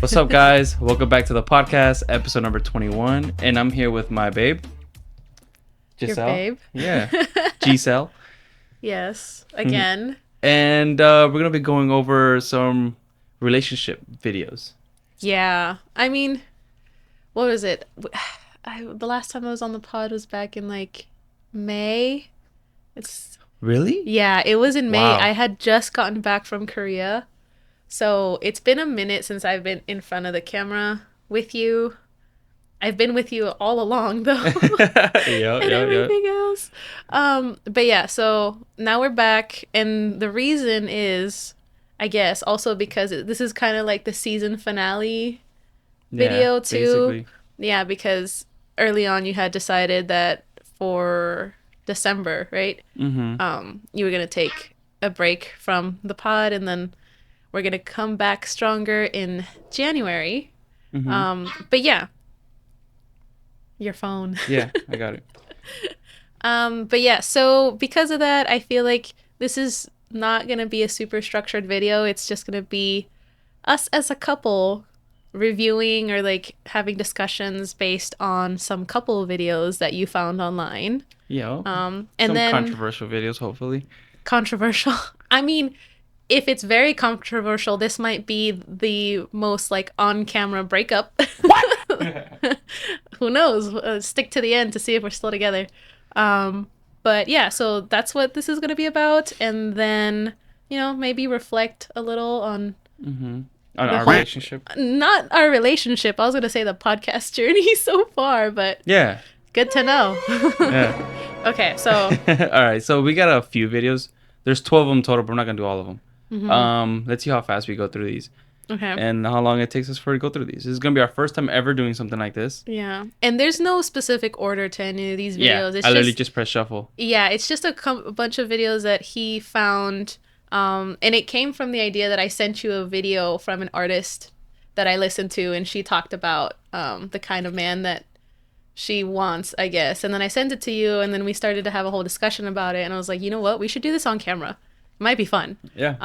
What's up, guys? Welcome back to the podcast, episode number 21. And I'm here with my babe, Giselle. Your babe? Yeah, Giselle. Yes, again. And we're going to be going over some relationship videos. Yeah. I mean, what was it? The last time I was on the pod was back in like May. Really? Yeah, it was in May. Wow. I had just gotten back from Korea. So it's been a minute since I've been in front of the camera with you. I've been with you all along though. And everything else. But yeah, so now we're back, and the reason is, I guess, also because this is kind of like the season finale video too. Basically. Yeah, because early on you had decided that for December, right? Mm-hmm. You were gonna take a break from the pod, and then we're gonna come back stronger in January. Mm-hmm. But yeah. Your phone. Yeah, I got it. But yeah, so because of that, I feel like this is not gonna be a super structured video. It's just gonna be us as a couple reviewing or like having discussions based on some couple videos that you found online. Yeah. And some then controversial videos, hopefully. Controversial. I mean, if it's very controversial, this might be the most like on-camera breakup. What? Who knows? Stick to the end to see if we're still together. But yeah, so that's what this is going to be about. And then, maybe reflect a little on... Mm-hmm. On our relationship? Not our relationship. I was going to say the podcast journey so far, but... Yeah. Good to know. Yeah. Okay, so... All right, so we got a few videos. There's 12 of them total, but we're not going to do all of them. Mm-hmm. Let's see how fast we go through these. Okay. And how long it takes us for to go through these. This is going to be our first time ever doing something like this. Yeah. And there's no specific order to any of these videos. Yeah, It's I literally just press shuffle. Yeah, it's just a bunch of videos that he found. And it came from the idea that I sent you a video from an artist that I listened to, and she talked about the kind of man that she wants, I guess. And then I sent it to you, and then we started to have a whole discussion about it. And I was like, you know what? We should do this on camera. Might be fun. Yeah.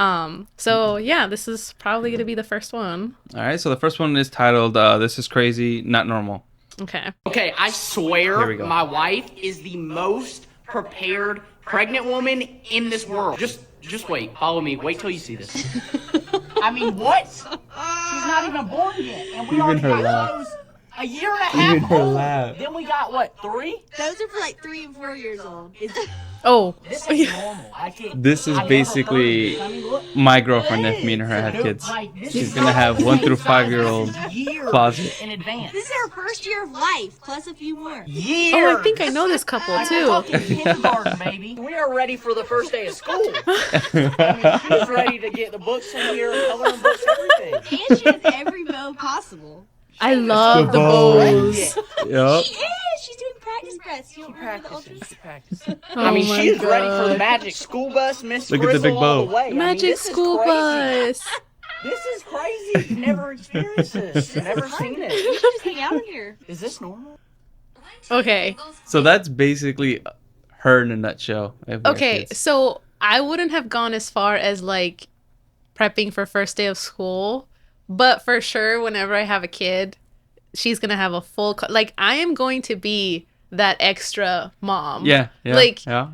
So yeah, this is probably gonna be the first one. All right, so the first one is titled "This Is Crazy, Not Normal." Okay, I swear my wife is the most prepared pregnant woman in this world. Just wait, follow me, wait till you see this. I mean, what? She's not even born yet, and we already got those a year and a half old. Then we got what, 3? Those are for like 3 and 4 years old. This is normal. This is basically my girlfriend if me and her had kids. She's gonna have 1 through 5-year-old closet. In advance. This is our first year of life, plus a few more. Years. Oh, I think I know this couple too. Kindergarten, baby. We are ready for the first day of school. I mean, she's ready to get the books in here, coloring books, everything. And she has every bow possible. I love the bows. Yep. She is! She's doing practice breaths. You don't remember the ultras? I mean, my she's ready for the God. magic school bus, Miss Look at the Grizzle big all bow. the way. Magic school bus. This is crazy. Never experienced this. Never seen We it. should just hang out in here. Is this normal? Okay. So that's basically her in a nutshell. if we had Okay, kids. so I wouldn't have gone as far as like prepping for first day of school, but for sure, whenever I have a kid, she's gonna have a full like I am going to be that extra mom. Yeah. Like Yeah.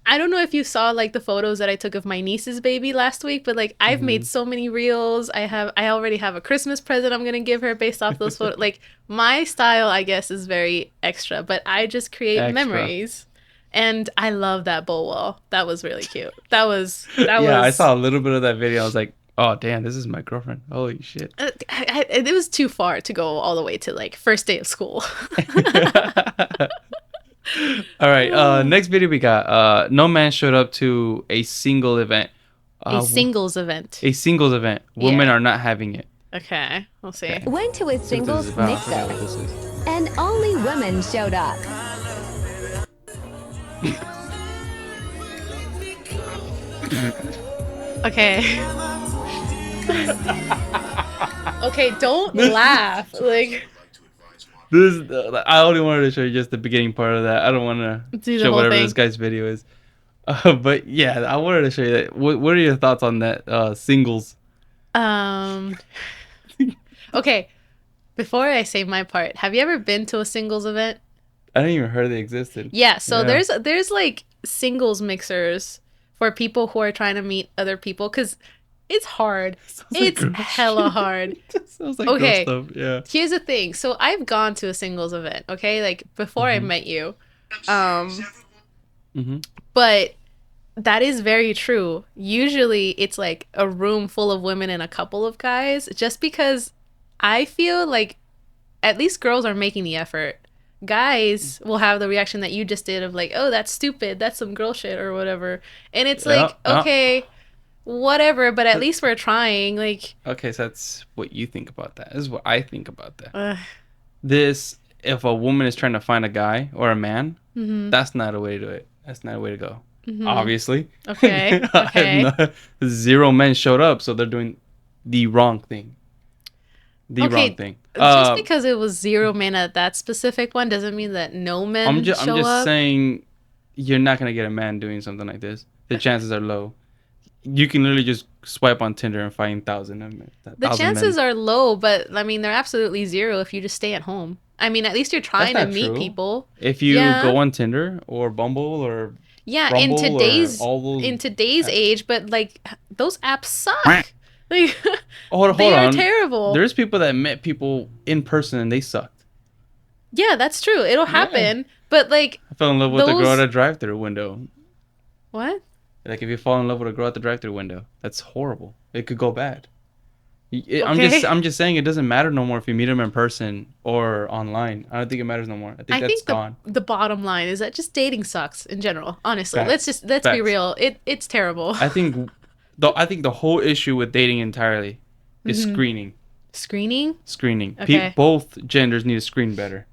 I don't know if you saw like the photos that I took of my niece's baby last week, but like I've made so many reels. I already have a Christmas present I'm gonna give her based off those photos. Like my style, I guess, is very extra, but I just create Extra. memories. And I love that bow wall. That was really cute. That was I saw a little bit of that video. I was like, oh damn, this is my girlfriend. Holy shit. It was too far to go all the way to like first day of school. All right. Next video we got. No man showed up to a single event. A singles event. A singles event. Women Yeah. are not having it. Okay, we'll see. Went to a See what this singles is about. I forgot mix-up, what this is. and only women showed up. Okay. Okay, don't laugh. Like, This I only wanted to show you just the beginning part of that. I don't want Do to the show whole whatever thing. this guy's video is. But yeah, I wanted to show you that. What are your thoughts on that singles? Okay, before I say my part, have you ever been to a singles event? I didn't even heard they existed. Yeah, so Yeah. there's like singles mixers for people who are trying to meet other people because it's hard. It's hella hard. Sounds like Okay, girl stuff. Yeah. here's the thing. So I've gone to a singles event, okay? Like before I met you. But that is very true. Usually it's like a room full of women and a couple of guys just because I feel like at least girls are making the effort. Guys will have the reaction that you just did of like, oh, that's stupid. That's some girl shit or whatever. And it's like, okay, whatever, but at least we're trying. Like, okay, so that's what you think about that. This is what I think about that. If a woman is trying to find a guy or a man, that's not a way to do it. That's not a way to go. Obviously. Okay. Okay. 0 men showed up, so they're doing the wrong thing. Wrong thing. Just because it was 0 men at that specific one doesn't mean that no men I'm just up. saying you're not going to get a man doing something like this. The chances are low. You can literally just swipe on Tinder and find 1,000. The chances are low, but I mean, they're absolutely 0 if you just stay at home. I mean, at least you're trying to meet people. If you go on Tinder or Bumble or Rumble in today's age, but like those apps suck. Like, hold they are on. terrible. There's people that met people in person and they sucked. Yeah, that's true. It'll happen, but like I fell in love with the girl at a drive-thru window. What? Like if you fall in love with a girl at the drive-thru window, that's horrible. It could go bad. Okay. I'm just saying it doesn't matter no more if you meet them in person or online. I don't think it matters no more. I think that's gone. The bottom line is that just dating sucks in general. Honestly, Facts. let's be real. It's terrible. I think the whole issue with dating entirely is screening. Screening. Okay. Both genders need to screen better.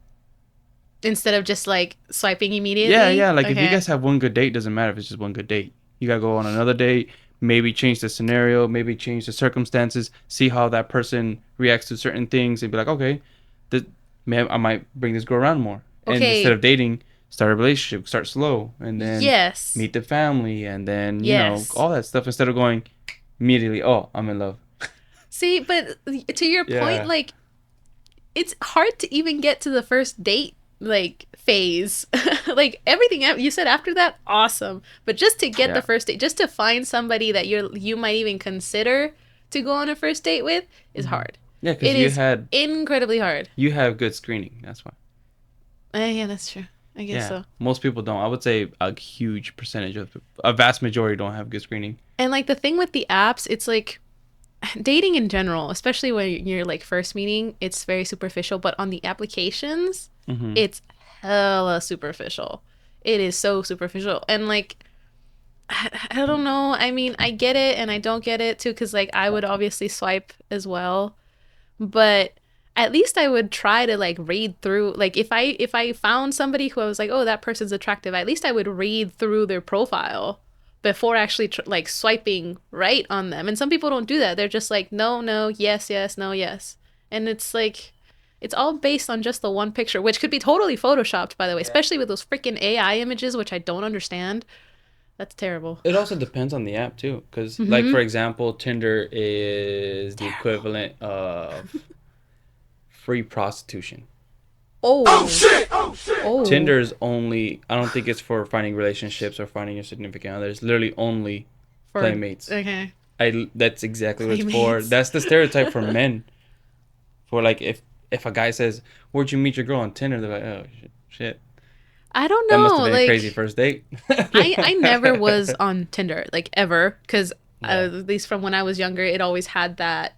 Instead of just like swiping immediately. Yeah. Like if you guys have one good date, doesn't matter if it's just one good date. You gotta go on another date. Maybe change the scenario, maybe change the circumstances, see how that person reacts to certain things, and be like, okay, I might bring this girl around more. Okay. And instead of dating, start a relationship, start slow, and then meet the family, and then, you know, all that stuff instead of going immediately, oh, I'm in love. See, but to your point, like, it's hard to even get to the first date, like, phase. Like, everything you said after that, awesome. But just to get the first date, just to find somebody that you might even consider to go on a first date with is hard. Yeah, because incredibly hard. You have good screening, that's why. Yeah, that's true. I guess so. Most people don't. I would say a huge percentage a vast majority don't have good screening. And, like, the thing with the apps, it's like, dating in general, especially when you're like first meeting, it's very superficial, but on the applications, it's hella superficial. It is so superficial. And like, I don't know. I mean, I get it and I don't get it too, because like I would obviously swipe as well, but at least I would try to like read through, like if I found somebody who I was like, oh, that person's attractive, at least I would read through their profile before actually like swiping right on them. And some people don't do that. They're just like, no, yes, no, yes. And it's like, it's all based on just the one picture, which could be totally photoshopped, by the way, especially with those freaking AI images, which I don't understand. That's terrible. It also depends on the app too. Because like, for example, Tinder is the equivalent of free prostitution. Oh shit! Tinder is only, I don't think it's for finding relationships or finding your significant other. It's literally only for playmates. Okay. That's exactly what it's for. That's the stereotype for men. For like, if a guy says, "Where'd you meet your girl on Tinder?" They're like, "Oh shit." I don't know. That must have been like, a crazy first date. I never was on Tinder, like ever, because at least from when I was younger, it always had that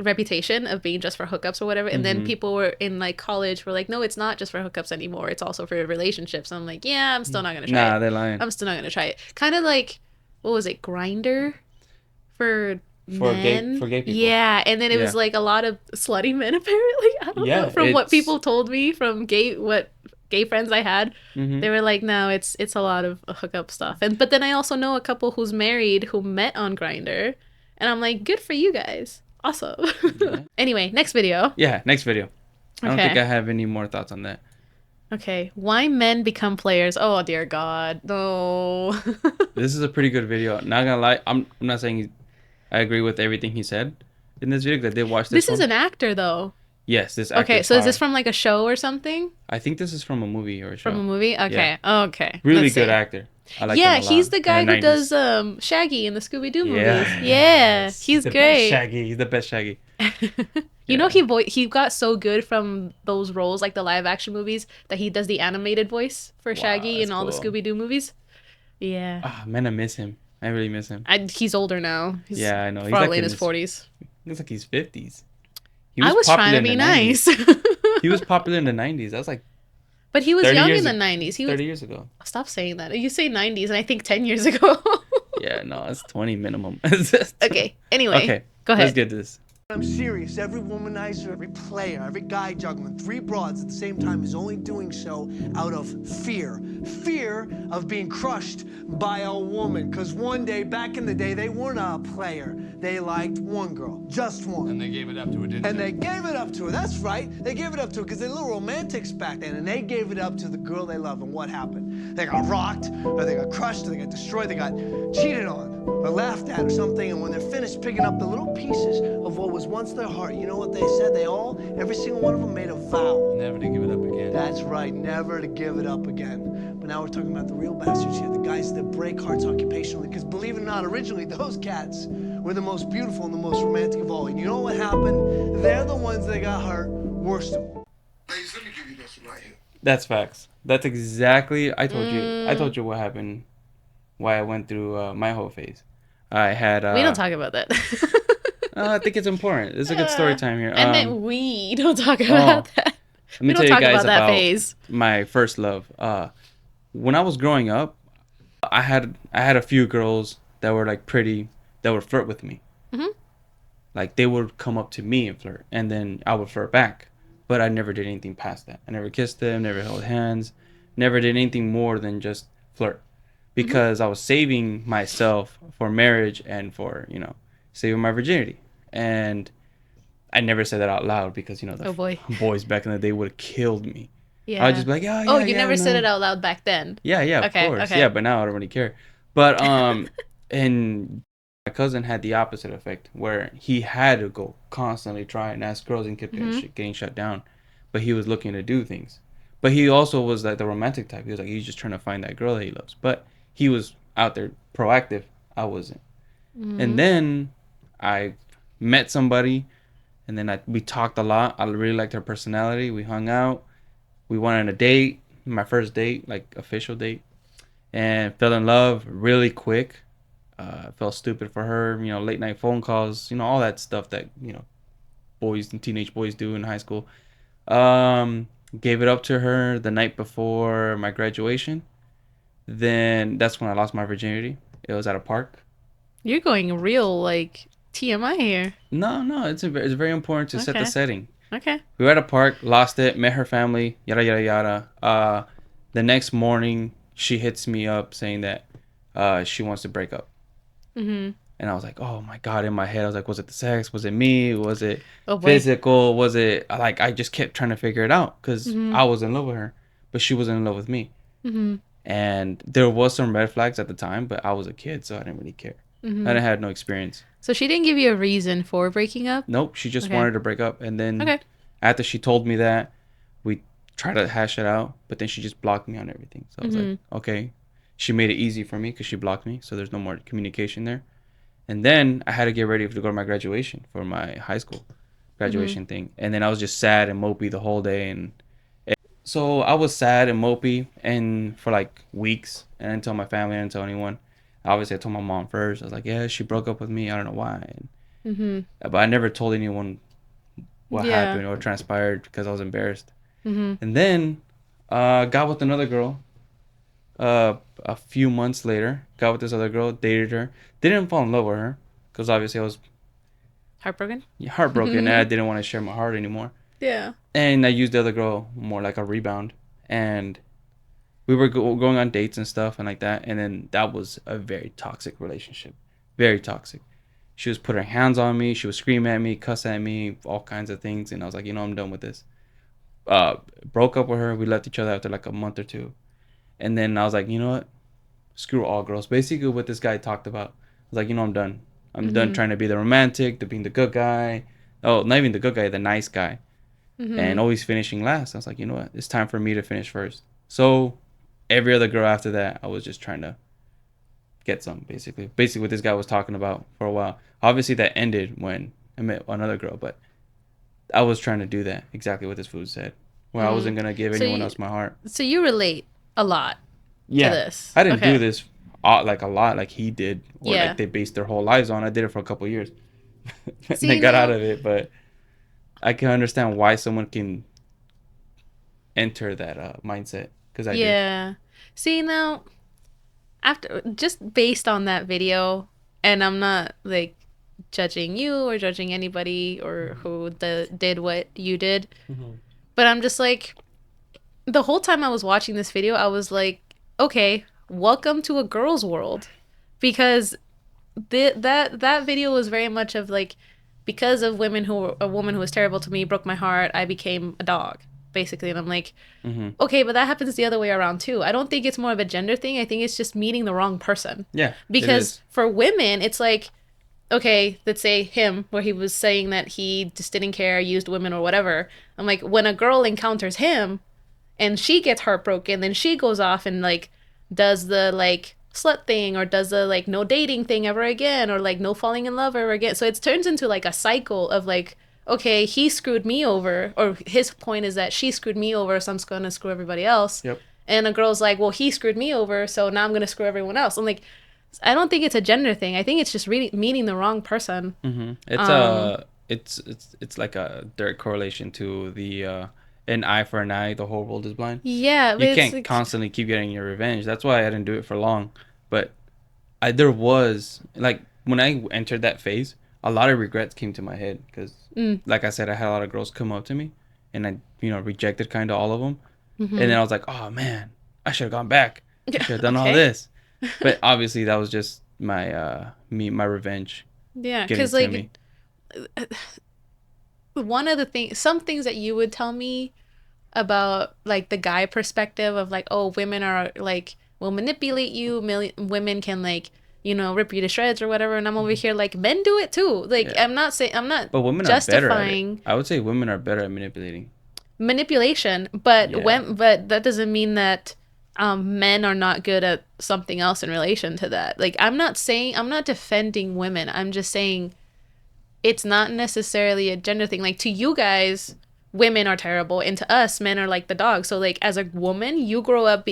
reputation of being just for hookups or whatever. And then people were in like college were like, no, it's not just for hookups anymore. It's also for relationships. I'm like, yeah, I'm still not gonna try it. Nah, they're lying. I'm still not gonna try it. Kind of like, what was it, Grindr for men? For gay people. Yeah, and then it was like a lot of slutty men apparently. I don't know. From what people told me from gay friends I had, they were like, no, it's a lot of hookup stuff. But then I also know a couple who's married who met on Grindr, and I'm like, good for you guys. Awesome. Anyway, next video. Yeah, next video. I don't think I have any more thoughts on that. Okay. Why men become players? Oh, dear God. No. This is a pretty good video. Not gonna lie, I'm not saying I agree with everything he said. in this video. I did watch This one. is an actor, though. Yes, this actor. Okay, so is this from like a show or something? I think this is from a movie or a show. From a movie? Okay. Yeah. Okay. Really good actor. I like him a lot. He's the guy In the who 90s. does Shaggy in the Scooby-Doo movies. Yeah. Yeah, he's the great. Best Shaggy. He's the best Shaggy. You know, he got so good from those roles, like the live action movies, that he does the animated voice for Shaggy in all the Scooby-Doo movies. Yeah. Ah, man, I miss him. I really miss him. He's older now. He's I know. He's probably like in his 40s. Looks like he's 50s. I was trying to be nice. He was popular in the 90s. That was like. But he was young in the 90s. He was 30 years ago. Stop saying that. You say 90s, and I think 10 years ago. Yeah, no, it's 20 minimum. Okay. Anyway. Okay. Go ahead. Let's get this. I'm serious. Every womanizer, every player, every guy juggling 3 broads at the same time is only doing so out of fear. Fear of being crushed by a woman. Because one day, back in the day, they weren't a player. They liked one girl. Just one. And they gave it up to her, didn't And they? they gave it up to her. That's right. They gave it up to her because they're little romantics back then. And they gave it up to the girl they love. And what happened? They got rocked, or they got crushed, or they got destroyed, they got cheated on, or laughed at, or something. And when they're finished picking up the little pieces of what was once their heart, you know what they said? Every single one of them made a vow. Never to give it up again. That's right, never to give it up again. But now we're talking about the real bastards here, the guys that break hearts occupationally. Because believe it or not, originally those cats were the most beautiful and the most romantic of all. And you know what happened? They're the ones that got hurt worst of all. Ladies, let me give you this right here. That's facts. That's exactly. I told you what happened. Why I went through my whole phase. I had. We don't talk about that. I think it's important. It's a good story time here. And then we don't talk about that. Let me tell you guys about phase. My first love. When I was growing up, I had a few girls that were like pretty, that would flirt with me. Mm-hmm. Like they would come up to me and flirt, and then I would flirt back. But I never did anything past that. I never kissed them, never held hands, never did anything more than just flirt. Because I was saving myself for marriage and for, saving my virginity. And I never said that out loud because, the boys back in the day would have killed me. Yeah. I'd just be like, yeah, oh, you never said it out loud back then? Yeah, of course. Okay. Yeah, but now I don't really care. But, and my cousin had the opposite effect where he had to go constantly try and ask girls and kept getting shut down. But he was looking to do things. But he also was like the romantic type. He was like, he's just trying to find that girl that he loves. But he was out there proactive. I wasn't. And then I met somebody, and then we talked a lot. I really liked her personality. We hung out. We went on a date, my first date, like official date, and fell in love really quick. Felt stupid for her, late night phone calls, all that stuff that, boys and teenage boys do in high school. Gave it up to her the night before my graduation. Then that's when I lost my virginity. It was at a park. You're going real like TMI here. No, it's very important to set the setting. Okay. We were at a park, lost it, met her family, yada yada yada. The next morning, she hits me up saying that she wants to break up. Mm-hmm. And I was like, oh my God, in my head, I was like, was it the sex? Was it me? Was it physical? Was it like, I just kept trying to figure it out because I was in love with her, but she wasn't in love with me. Mm-hmm. And there was some red flags at the time, but I was a kid, so I didn't really care. Mm-hmm. I had no experience. So she didn't give you a reason for breaking up? Nope, she just wanted to break up. And then after she told me that, we tried to hash it out, but then she just blocked me on everything. So I was like, okay. She made it easy for me because she blocked me, so there's no more communication there. And then I had to get ready to go to my graduation for my high school graduation thing. And then I was just sad and mopey the whole day. And so I was sad and mopey and for like weeks. And I didn't tell my family, I didn't tell anyone. Obviously, I told my mom first. I was like, yeah, she broke up with me. I don't know why. And, but I never told anyone what happened or transpired because I was embarrassed. And then got with another girl. A few months later, got with this other girl, dated her. Didn't fall in love with her because obviously I was heartbroken and I didn't want to share my heart anymore. Yeah. And I used the other girl more like a rebound, and we were going on dates and stuff and like that. And then that was a very toxic relationship, very toxic. She was putting her hands on me, she was screaming at me, cuss at me, all kinds of things. And I was like, I'm done with this. Broke up with her. We left each other after like a month or two. And then I was like, you know what? Screw all girls. Basically what this guy talked about. I was like, I'm done. I'm done trying to be the romantic, to being the good guy. Oh, not even the good guy, the nice guy. And always finishing last. I was like, you know what? It's time for me to finish first. So every other girl after that, I was just trying to get some, basically. Basically what this guy was talking about for a while. Obviously that ended when I met another girl, but I was trying to do that, exactly what this food said. Where I wasn't going to give anyone else my heart. So you relate a lot to this. I didn't do this like a lot like he did, or like they based their whole lives on. I did it for a couple of years. See, they got out of it, but I can understand why someone can enter that mindset, because I did. See, now, after just based on that video, and I'm not like judging you or judging anybody or who did what you did, but I'm just like, the whole time I was watching this video, I was like, okay, welcome to a girl's world, because that video was very much of like, because of a woman who was terrible to me broke my heart, I became a dog, basically. And I'm like, okay, but that happens the other way around too. I don't think it's more of a gender thing. I think it's just meeting the wrong person. Yeah, because for women, it's like, okay, let's say him, where he was saying that he just didn't care, used women or whatever. I'm like, when a girl encounters him and she gets heartbroken, then she goes off and like does the like slut thing, or does the like no dating thing ever again, or like no falling in love ever again. So it turns into like a cycle of like, okay, he screwed me over, or his point is that she screwed me over, so I'm just gonna screw everybody else. And a girl's like, well, he screwed me over, so now I'm gonna screw everyone else. I'm like, I don't think it's a gender thing. I think it's just really meeting the wrong person. It's like a direct correlation to the an eye for an eye, the whole world is blind. Yeah, you can't like, constantly keep getting your revenge. That's why I didn't do it for long. But there was like, when I entered that phase, a lot of regrets came to my head, because like I said, I had a lot of girls come up to me, and I rejected kind of all of them. And then I was like, oh man, I should have gone back. I should have done all this. But obviously that was just my my revenge. Yeah, because like one of the things, some things that you would tell me about like the guy perspective of like, oh, women are like, will manipulate you, women can like, rip you to shreds or whatever, and I'm over here like, men do it too. Like, I'm not but women justifying. Are better at it. I would say women are better at manipulation, but but that doesn't mean that men are not good at something else in relation to that. Like, I'm not defending women. I'm just saying it's not necessarily a gender thing. Like, to you guys, women are terrible, and to us, men are like the dog. So like, as a woman, you grow up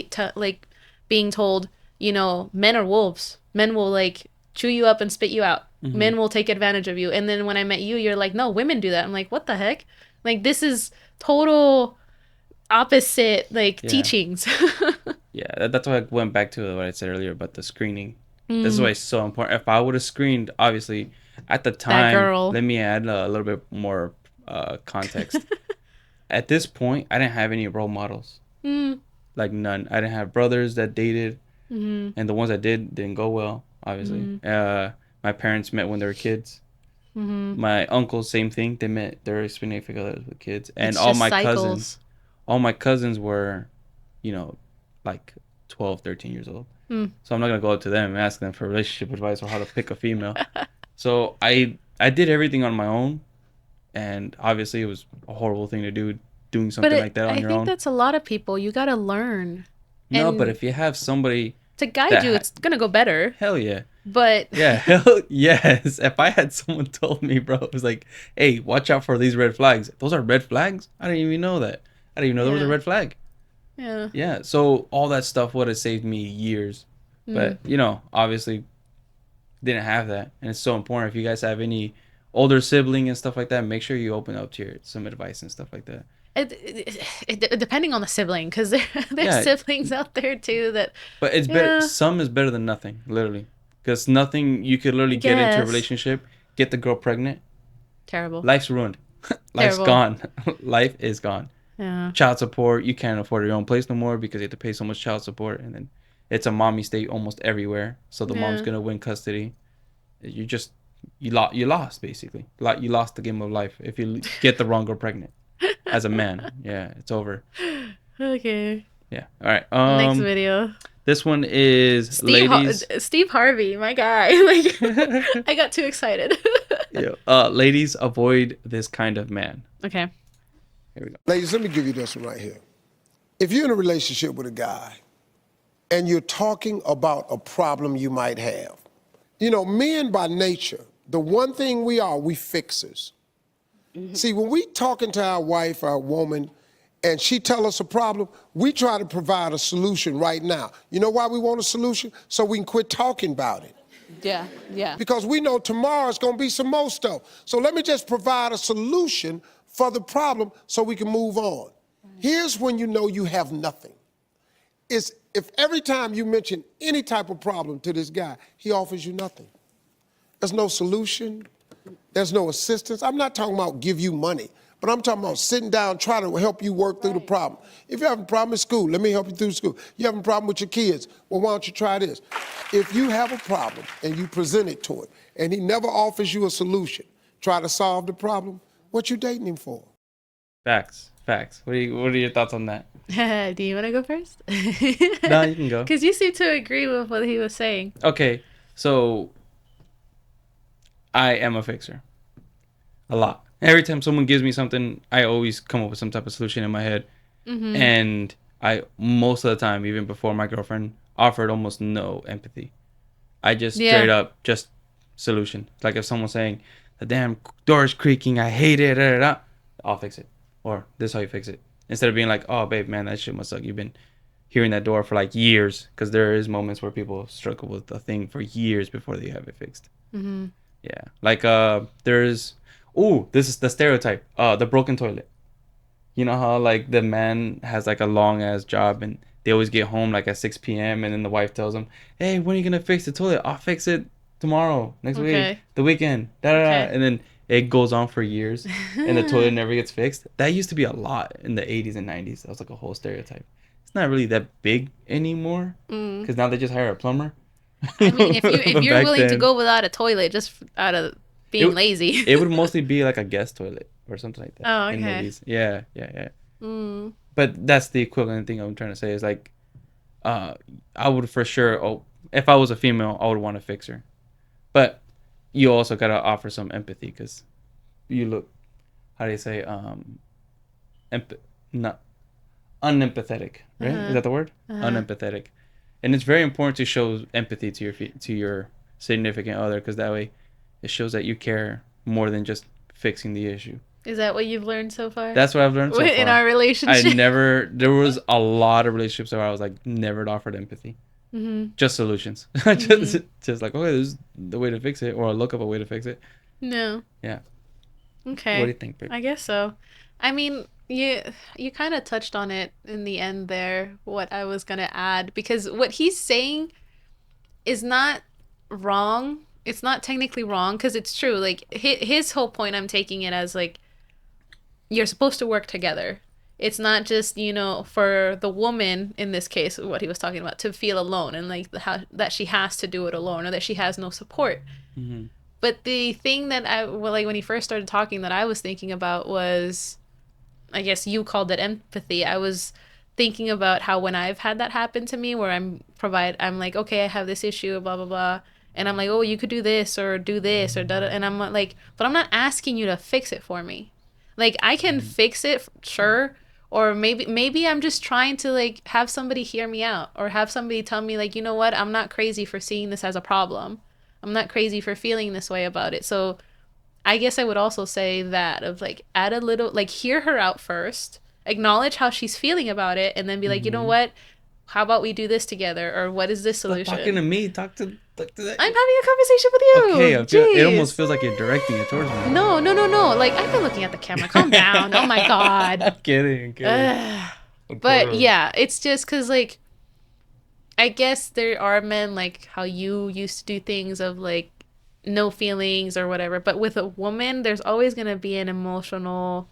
being told, men are wolves. Men will like chew you up and spit you out. Men will take advantage of you. And then when I met you, you're like, no, women do that. I'm like, what the heck? Like, this is total opposite teachings. That's why I went back to what I said earlier about the screening. This is why it's so important. If I would have screened, obviously at the time, let me add a little bit more context. At this point, I didn't have any role models. Like, none. I didn't have brothers that dated, and the ones that didn't go well, obviously. My parents met when they were kids. My uncles, same thing. They met their significant others with kids, and all my cousins were, like 12, 13 years old. So I'm not gonna go up to them and ask them for relationship advice or how to pick a female. So I did everything on my own, and obviously it was a horrible thing to do, doing something like that on your own. I think that's a lot of people. You gotta learn. No, but if you have somebody to guide you, it's gonna go better. Hell yeah. But yeah, hell yes. If I had someone told me, bro, it was like, hey, watch out for these red flags. Those are red flags? I didn't even know that. I didn't even know there was a red flag. Yeah. So all that stuff would have saved me years. But, obviously didn't have that. And it's so important. If you guys have any older sibling and stuff like that, make sure you open up to some advice and stuff like that. Depending on the sibling, because there's siblings out there too that. But it's better. Some is better than nothing, literally. Because nothing, you could literally get into a relationship, get the girl pregnant. Terrible. Life's ruined. Life's gone. Life is gone. Yeah. Child support, you can't afford your own place no more because you have to pay so much child support, and then it's a mommy state almost everywhere. So the mom's gonna win custody. You lost basically. You lost the game of life if you get the wrong girl pregnant. As a man, it's over. Okay. Yeah. All right. Next video. This one is ladies. Steve Harvey, my guy. Like, I got too excited. Yeah. Ladies, avoid this kind of man. Okay. Here we go. Ladies, let me give you this one right here. If you're in a relationship with a guy and you're talking about a problem you might have, you know, men by nature, the one thing we are, we fixers. See, when we talking to our wife, our woman, and she tell us a problem, we try to provide a solution right now. You know why we want a solution? So we can quit talking about it. Yeah. Because we know tomorrow's gonna be some more stuff. So let me just provide a solution for the problem so we can move on. Here's when you know you have nothing. Is if every time you mention any type of problem to this guy, he offers you nothing. There's no solution, there's no assistance. I'm not talking about give you money, but I'm talking about sitting down, trying to help you work through the problem. If you have a problem at school, let me help you through school. You have a problem with your kids, well, why don't you try this? If you have a problem and you present it to him, and he never offers you a solution, try to solve the problem, what you dating him for? Facts. What are your thoughts on that? Do you want to go first? No, you can go. Because you seem to agree with what he was saying. Okay, so I am a fixer. A lot. Every time someone gives me something, I always come up with some type of solution in my head. Mm-hmm. And I, most of the time, even before my girlfriend, offered almost no empathy. I just straight up, just solution. Like if someone's saying, the damn door's creaking, I hate it, I'll fix it. Or this is how you fix it. Instead of being like, oh, babe, man, that shit must suck. You've been hearing that door for like years. Because there is moments where people struggle with a thing for years before they have it fixed. Mm-hmm. Yeah. Like there's... Ooh, this is the stereotype. The broken toilet. You know how like the man has like a long ass job and they always get home like at 6 p.m. and then the wife tells him, hey, when are you going to fix the toilet? I'll fix it tomorrow, next week, the weekend. And then it goes on for years and the toilet never gets fixed. That used to be a lot in the 80s and 90s. That was like a whole stereotype. It's not really that big anymore because now they just hire a plumber. I mean, if you're willing to go without a toilet just out of being lazy. It would mostly be like a guest toilet or something like that. Oh, okay. In movies. Yeah. But that's the equivalent thing I'm trying to say is like, I would for sure, if I was a female, I would want to fix her. But you also got to offer some empathy because you look, how do you say, not unempathetic, right? Is that the word? Unempathetic. And it's very important to show empathy to your significant other because that way it shows that you care more than just fixing the issue. Is that what you've learned so far? That's what I've learned so far. In our relationship? There was a lot of relationships where I was like, never offered empathy. Mm-hmm. Just solutions. just like, okay, this is the way to fix it, or I'll look up a way to fix it. No. Yeah. Okay. What do you think, babe? I guess so. I mean, you kind of touched on it in the end there, what I was going to add, because what he's saying is not wrong. It's not technically wrong because it's true. Like his whole point, I'm taking it as like, you're supposed to work together. It's not just, for the woman in this case, what he was talking about, to feel alone and like how that she has to do it alone or that she has no support. Mm-hmm. But the thing that when he first started talking that I was thinking about was, I guess you called it empathy. I was thinking about how when I've had that happen to me where I'm like, okay, I have this issue, blah, blah, blah. And I'm like, oh, you could do this or do this or da, da. And I'm like, but I'm not asking you to fix it for me. Like, I can fix it, sure. Or maybe I'm just trying to, like, have somebody hear me out. Or have somebody tell me, like, you know what? I'm not crazy for seeing this as a problem. I'm not crazy for feeling this way about it. So I guess I would also say that of, like, add a little, like, hear her out first. Acknowledge how she's feeling about it. And then be like, you know what? How about we do this together? Or what is this solution? Stop talking to me. Talk to that. I'm having a conversation with you. Okay, it almost feels like you're directing it towards me. No. Like, I've been looking at the camera. Calm down. Oh, my God. I'm kidding. But, yeah, it's just because, like, I guess there are men, like, how you used to do things of, like, no feelings or whatever. But with a woman, there's always going to be an emotional,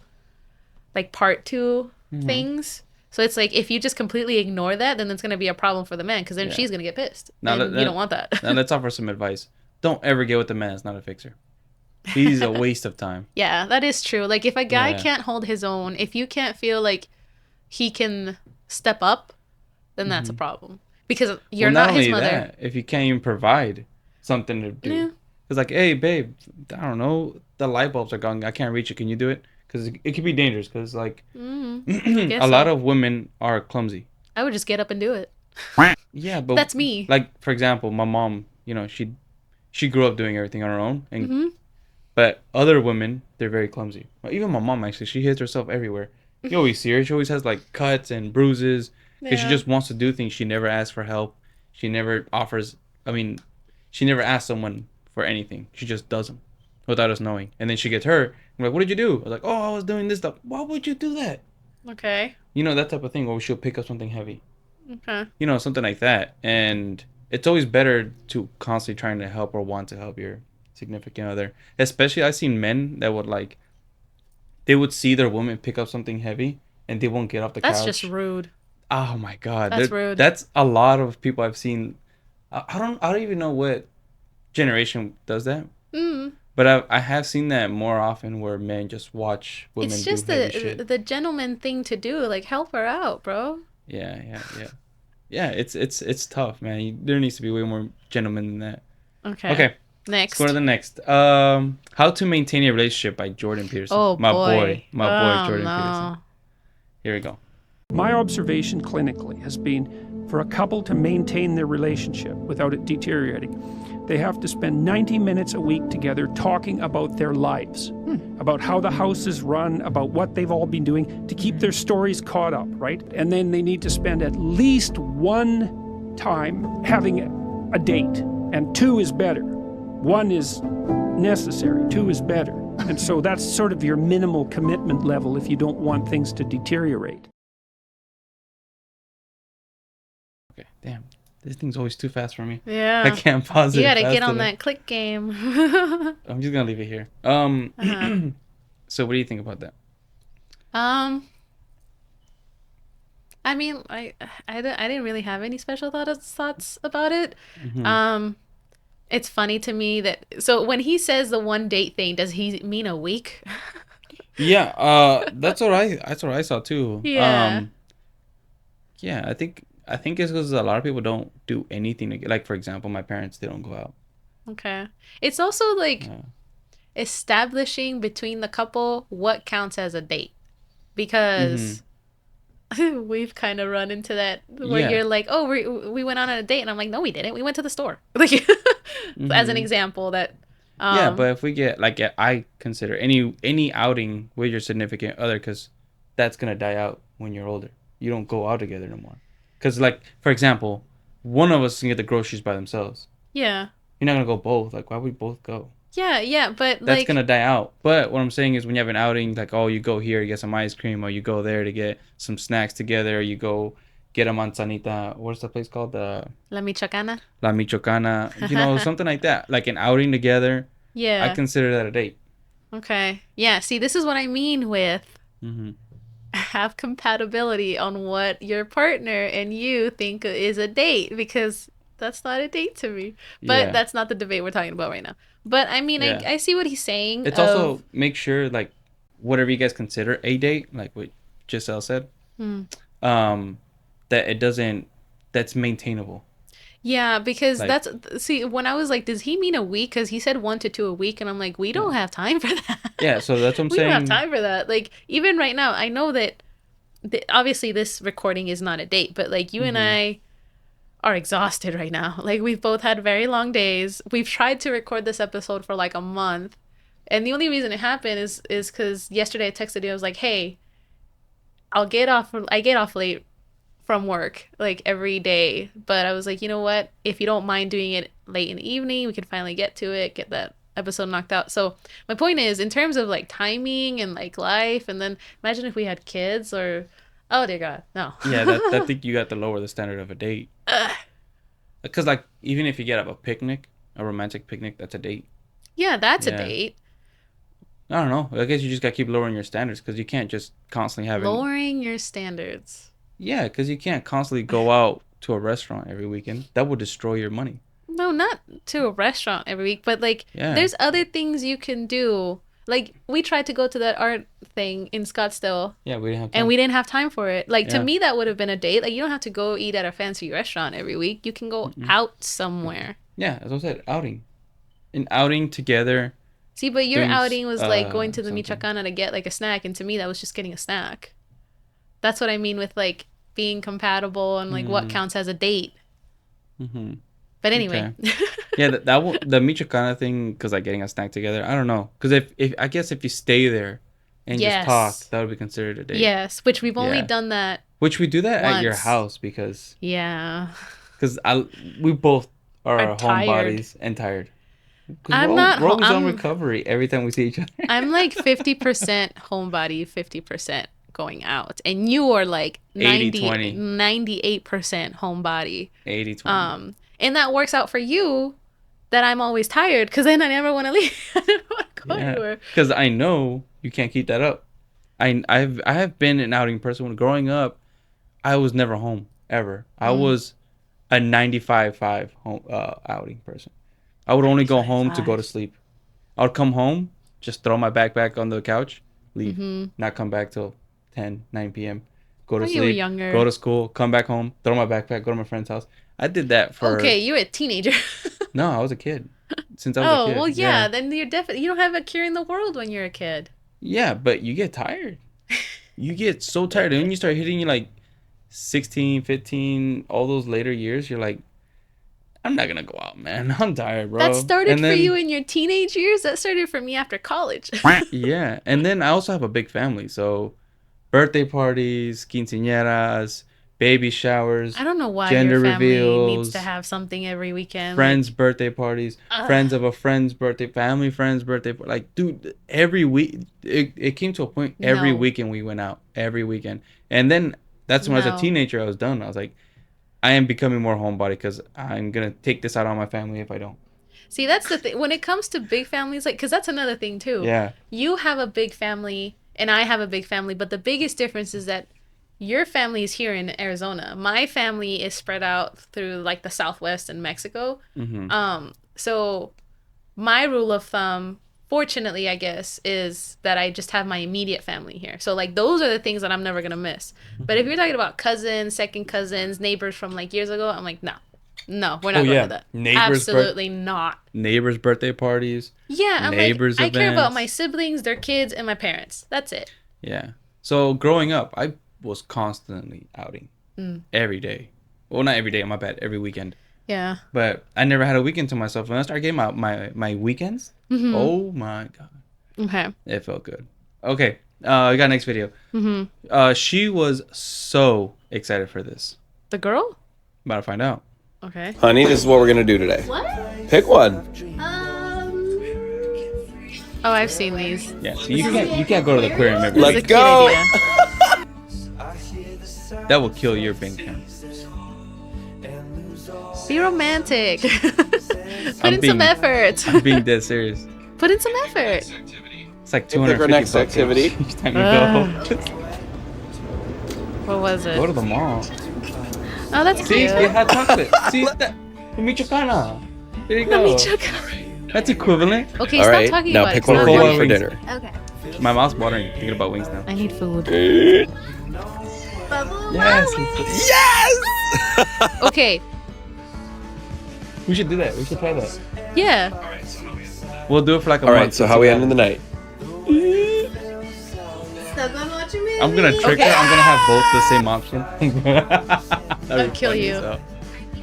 like, part to things. So it's like, if you just completely ignore that, then it's going to be a problem for the man, because then she's going to get pissed. You don't want that. Now let's offer some advice. Don't ever get with the man that's not a fixer. He's a waste of time. Yeah, that is true. Like, if a guy can't hold his own, if you can't feel like he can step up, then that's a problem. because you're not his mother. That, if you can't even provide something to do, it's like, hey, babe, I don't know, the light bulbs are gone. I can't reach it. Can you do it? Because it could be dangerous. Because like, a lot of women are clumsy. I would just get up and do it. Yeah, but that's me. Like, for example, my mom, she grew up doing everything on her own, and but other women, they're very clumsy. Well, even my mom, actually, she hits herself everywhere. You always see her. She always has like cuts and bruises because she just wants to do things. She never asks for help. She never offers. I mean, she never asks someone for anything. She just does them without us knowing. And then she gets hurt. I'm like, what did you do? I was like, oh, I was doing this stuff. Why would you do that? Okay. That type of thing where she'll pick up something heavy. Okay. Something like that. And it's always better to constantly trying to help or want to help your significant other. Especially I've seen men that would like, they would see their woman pick up something heavy and they won't get off the couch. That's just rude. Oh my God. That's rude. That's a lot of people I've seen. I don't even know what generation does that. But I have seen that more often where men just watch women do heavy shit. The gentleman thing to do. Like, help her out, bro. Yeah. It's tough, man. There needs to be way more gentlemen than that. Okay. Next. Let's go to the next. How to Maintain a Relationship by Jordan Peterson. Oh, my boy, Jordan Jordan Peterson. Here we go. My observation clinically has been for a couple to maintain their relationship without it deteriorating, they have to spend 90 minutes a week together talking about their lives, about how the house is run, about what they've all been doing to keep their stories caught up, right? And then they need to spend at least one time having a date, and 2 is better. 1 is necessary, 2 is better. And so that's sort of your minimal commitment level if you don't want things to deteriorate. Okay, damn. This thing's always too fast for me. Yeah. I can't pause it. You gotta get on that click game. I'm just gonna leave it here. So what do you think about that? I mean, I didn't really have any special thoughts about it. It's funny to me that, so when he says the 1 date thing, does he mean a week? Yeah, that's what I saw too. Yeah. Yeah, I think it's because a lot of people don't do anything. Like, for example, my parents, they don't go out. Okay. It's also like establishing between the couple what counts as a date. Because we've kind of run into that where you're like, oh, we went on a date. And I'm like, no, we didn't. We went to the store. Like, as an example that. Yeah, but if we get, like, I consider any outing with your significant other, because that's going to die out when you're older. You don't go out together no more. Because, like, for example, one of us can get the groceries by themselves. Yeah. You're not going to go both. Like, why would we both go? Yeah, but that's going to die out. But what I'm saying is when you have an outing, like, oh, you go here, you get some ice cream, or you go there to get some snacks together, or you go get a manzanita. What's the place called? La Michoacana. La Michoacana. Something like that. Like an outing together. Yeah. I consider that a date. Okay. Yeah, see, this is what I mean with have compatibility on what your partner and you think is a date, because that's not a date to me. But that's not the debate we're talking about right now. But I mean, I see what he's saying. It's also make sure, like, whatever you guys consider a date, like what Giselle said, that it doesn't, that's maintainable. Yeah, because like, see, when I was like, does he mean a week? Because he said 1 to 2 a week, and I'm like, we don't have time for that. Yeah, so that's what I'm saying. We don't have time for that. Like, even right now, I know that obviously this recording is not a date, but like you and I are exhausted right now. Like, we've both had very long days. We've tried to record this episode for like a month, and the only reason it happened is because yesterday I texted you. I was like, hey, I get off late from work like every day, but I was like, you know what, if you don't mind doing it late in the evening, we can finally get to it, get that episode knocked out. So my point is, in terms of like timing and like life, and then imagine if we had kids, or oh dear god, no. Yeah, I think you got to lower the standard of a date, because like even if you get up a romantic picnic, that's a date. Yeah, that's a date. I don't know, I guess you just gotta keep lowering your standards, because you can't just constantly have lowering your standards. Yeah, because you can't constantly go out to a restaurant every weekend. That would destroy your money. No, not to a restaurant every week, but like there's other things you can do. Like, we tried to go to that art thing in Scottsdale. Yeah, we didn't have time. And we didn't have time for it. Like, to Yeah. me, that would have been a date. Like, you don't have to go eat at a fancy restaurant every week. You can go out somewhere. Yeah, as I said, outing. An outing together. See, but your Doing, outing was like going to the something. Michoacana to get like a snack. And to me, that was just getting a snack. That's what I mean with like being compatible and like what counts as a date. Mm-hmm. But anyway. Okay. Yeah, the Michoacana thing, because like getting a snack together, I don't know. Because if I guess if you stay there and Yes. just talk, that would be considered a date. Yes, which we've only Yeah. done that. Which we do that at your once. house because Yeah. we both are Are tired. homebodies and tired. 'Cause I'm we're, not we're always on I'm- recovery every time we see each other. I'm like 50% homebody, 50% going out. And you are like 80-20. 98% homebody. 80-20. And that works out for you that I'm always tired because then I never want to leave. I don't want to go anywhere. Because I know you can't keep that up. I have been an outing person. When growing up, I was never home ever. I was a 95-5 home outing person. I would only go home to go to sleep. I would come home, just throw my backpack on the couch, leave, not come back till 10, 9 p.m. Go to When you were sleep, younger. go to school, come back home, throw my backpack, go to my friend's house. I did that for. Okay, you're a teenager. No, I was a kid. Since I was a Oh, kid. well, yeah. Then you're definitely, you don't have a cure in the world when you're a kid. Yeah, but you get tired. You get so tired. And when you start hitting like 16, 15, all those later years, you're like, I'm not going to go out, man. I'm tired, bro. That started And for then- you in your teenage years? That started for me after college. Yeah. And then I also have a big family. So birthday parties, quinceañeras, baby showers, I don't know why gender your family reveals, needs to have something every weekend. friends' birthday parties, friends of a friend's birthday, family friend's birthday. Like, dude, every week, it came to a point every No. weekend we went out. Every weekend. And then that's when I No. was a teenager, I was done. I was like, I am becoming more homebody because I'm going to take this out on my family if I don't. See, that's the thing. When it comes to big families, like, because that's another thing, too. Yeah. You have a big family, and I have a big family, but the biggest difference is that your family is here in Arizona. My family is spread out through, like, the Southwest and Mexico. So my rule of thumb, fortunately, I guess, is that I just have my immediate family here. So, like, those are the things that I'm never going to miss. But if you're talking about cousins, second cousins, neighbors from, like, years ago, I'm like, no. No, we're not going to that. Neighbors' Absolutely not. Neighbors' birthday parties. Yeah, I'm Neighbors' like, I care about events. my siblings, their kids, and my parents. That's it. Yeah. So growing up, I was constantly outing every day. Well, not every day, my bad, every weekend. Yeah. But I never had a weekend to myself. When I started getting my weekends, oh my God, Okay. it felt good. Okay, I got next video. She was so excited for this. The girl? About to find out. Okay. Honey, this is what we're gonna do today. What? Pick one. Oh, I've seen these. Yeah, so you can't go to the aquarium every Let's week. It's a go. cute idea. That will kill your bank account. Be romantic. Put I'm in being- some effort. I'm being dead serious. Put in some effort. It's like We'll pick 250 our next bucks activity. each time you go. What was it? Go to the mall. Oh, that's See, cute. get hot chocolate. See that? Michoacana. There you The go. Michoacana. That's equivalent. Okay, All stop right, talking now about pick it. one It's for not one for funny. dinner. Okay. My mouth's watering thinking about wings now. I need food. Bubble Yes. Yes! Okay. We should do that. We should try that. Yeah. We'll do it for like a All month. right, so how we ending the night? Stuck on watching me. I'm gonna trick her. I'm gonna have both the same option. I'll kill you.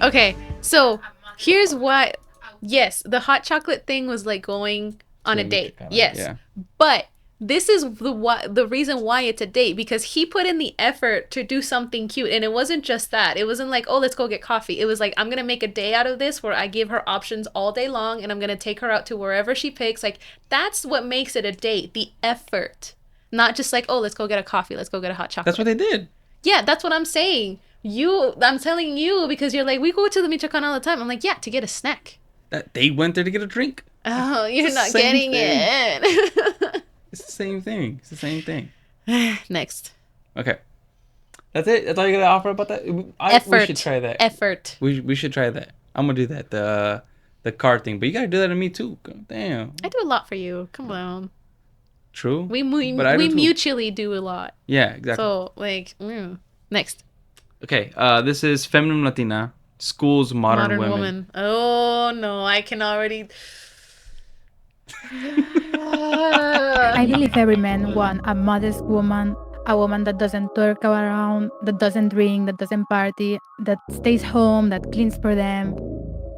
Okay, so here's why. Yes, the hot chocolate thing was like going on a date. Yes, Yeah. but this is the reason why it's a date, because he put in the effort to do something cute, and it wasn't just that. It wasn't like, oh, let's go get coffee. It was like, I'm gonna make a day out of this where I give her options all day long, and I'm gonna take her out to wherever she picks. Like, that's what makes it a date, the effort, not just like, oh, let's go get a coffee, let's go get a hot chocolate. That's what they did. Yeah, that's what I'm saying. I'm telling you because you're like, we go to the Michoacan all the time. I'm like, yeah, to get a snack. That they went there to get a drink. Oh, you're It's the not same getting thing. it. It's the same thing. It's the same thing. Next. Okay. That's it. That's all you gotta offer about that. Effort. We should try that. Effort. We should try that. I'm gonna do that. The card thing, but you gotta do that to me too. God damn. I do a lot for you. Come on. True. We do too. mutually do a lot. Yeah, exactly. So like, next. Okay. This is Feminine Latina. Schools modern women. Oh no, I can already. I believe every man wants a modest woman, a woman that doesn't twerk around, that doesn't drink, that doesn't party, that stays home, that cleans for them,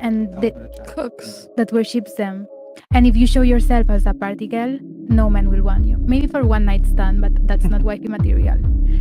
and that cooks, that worships them. And if you show yourself as a party girl, no man will want you. Maybe for one night stand, but that's not wifey material.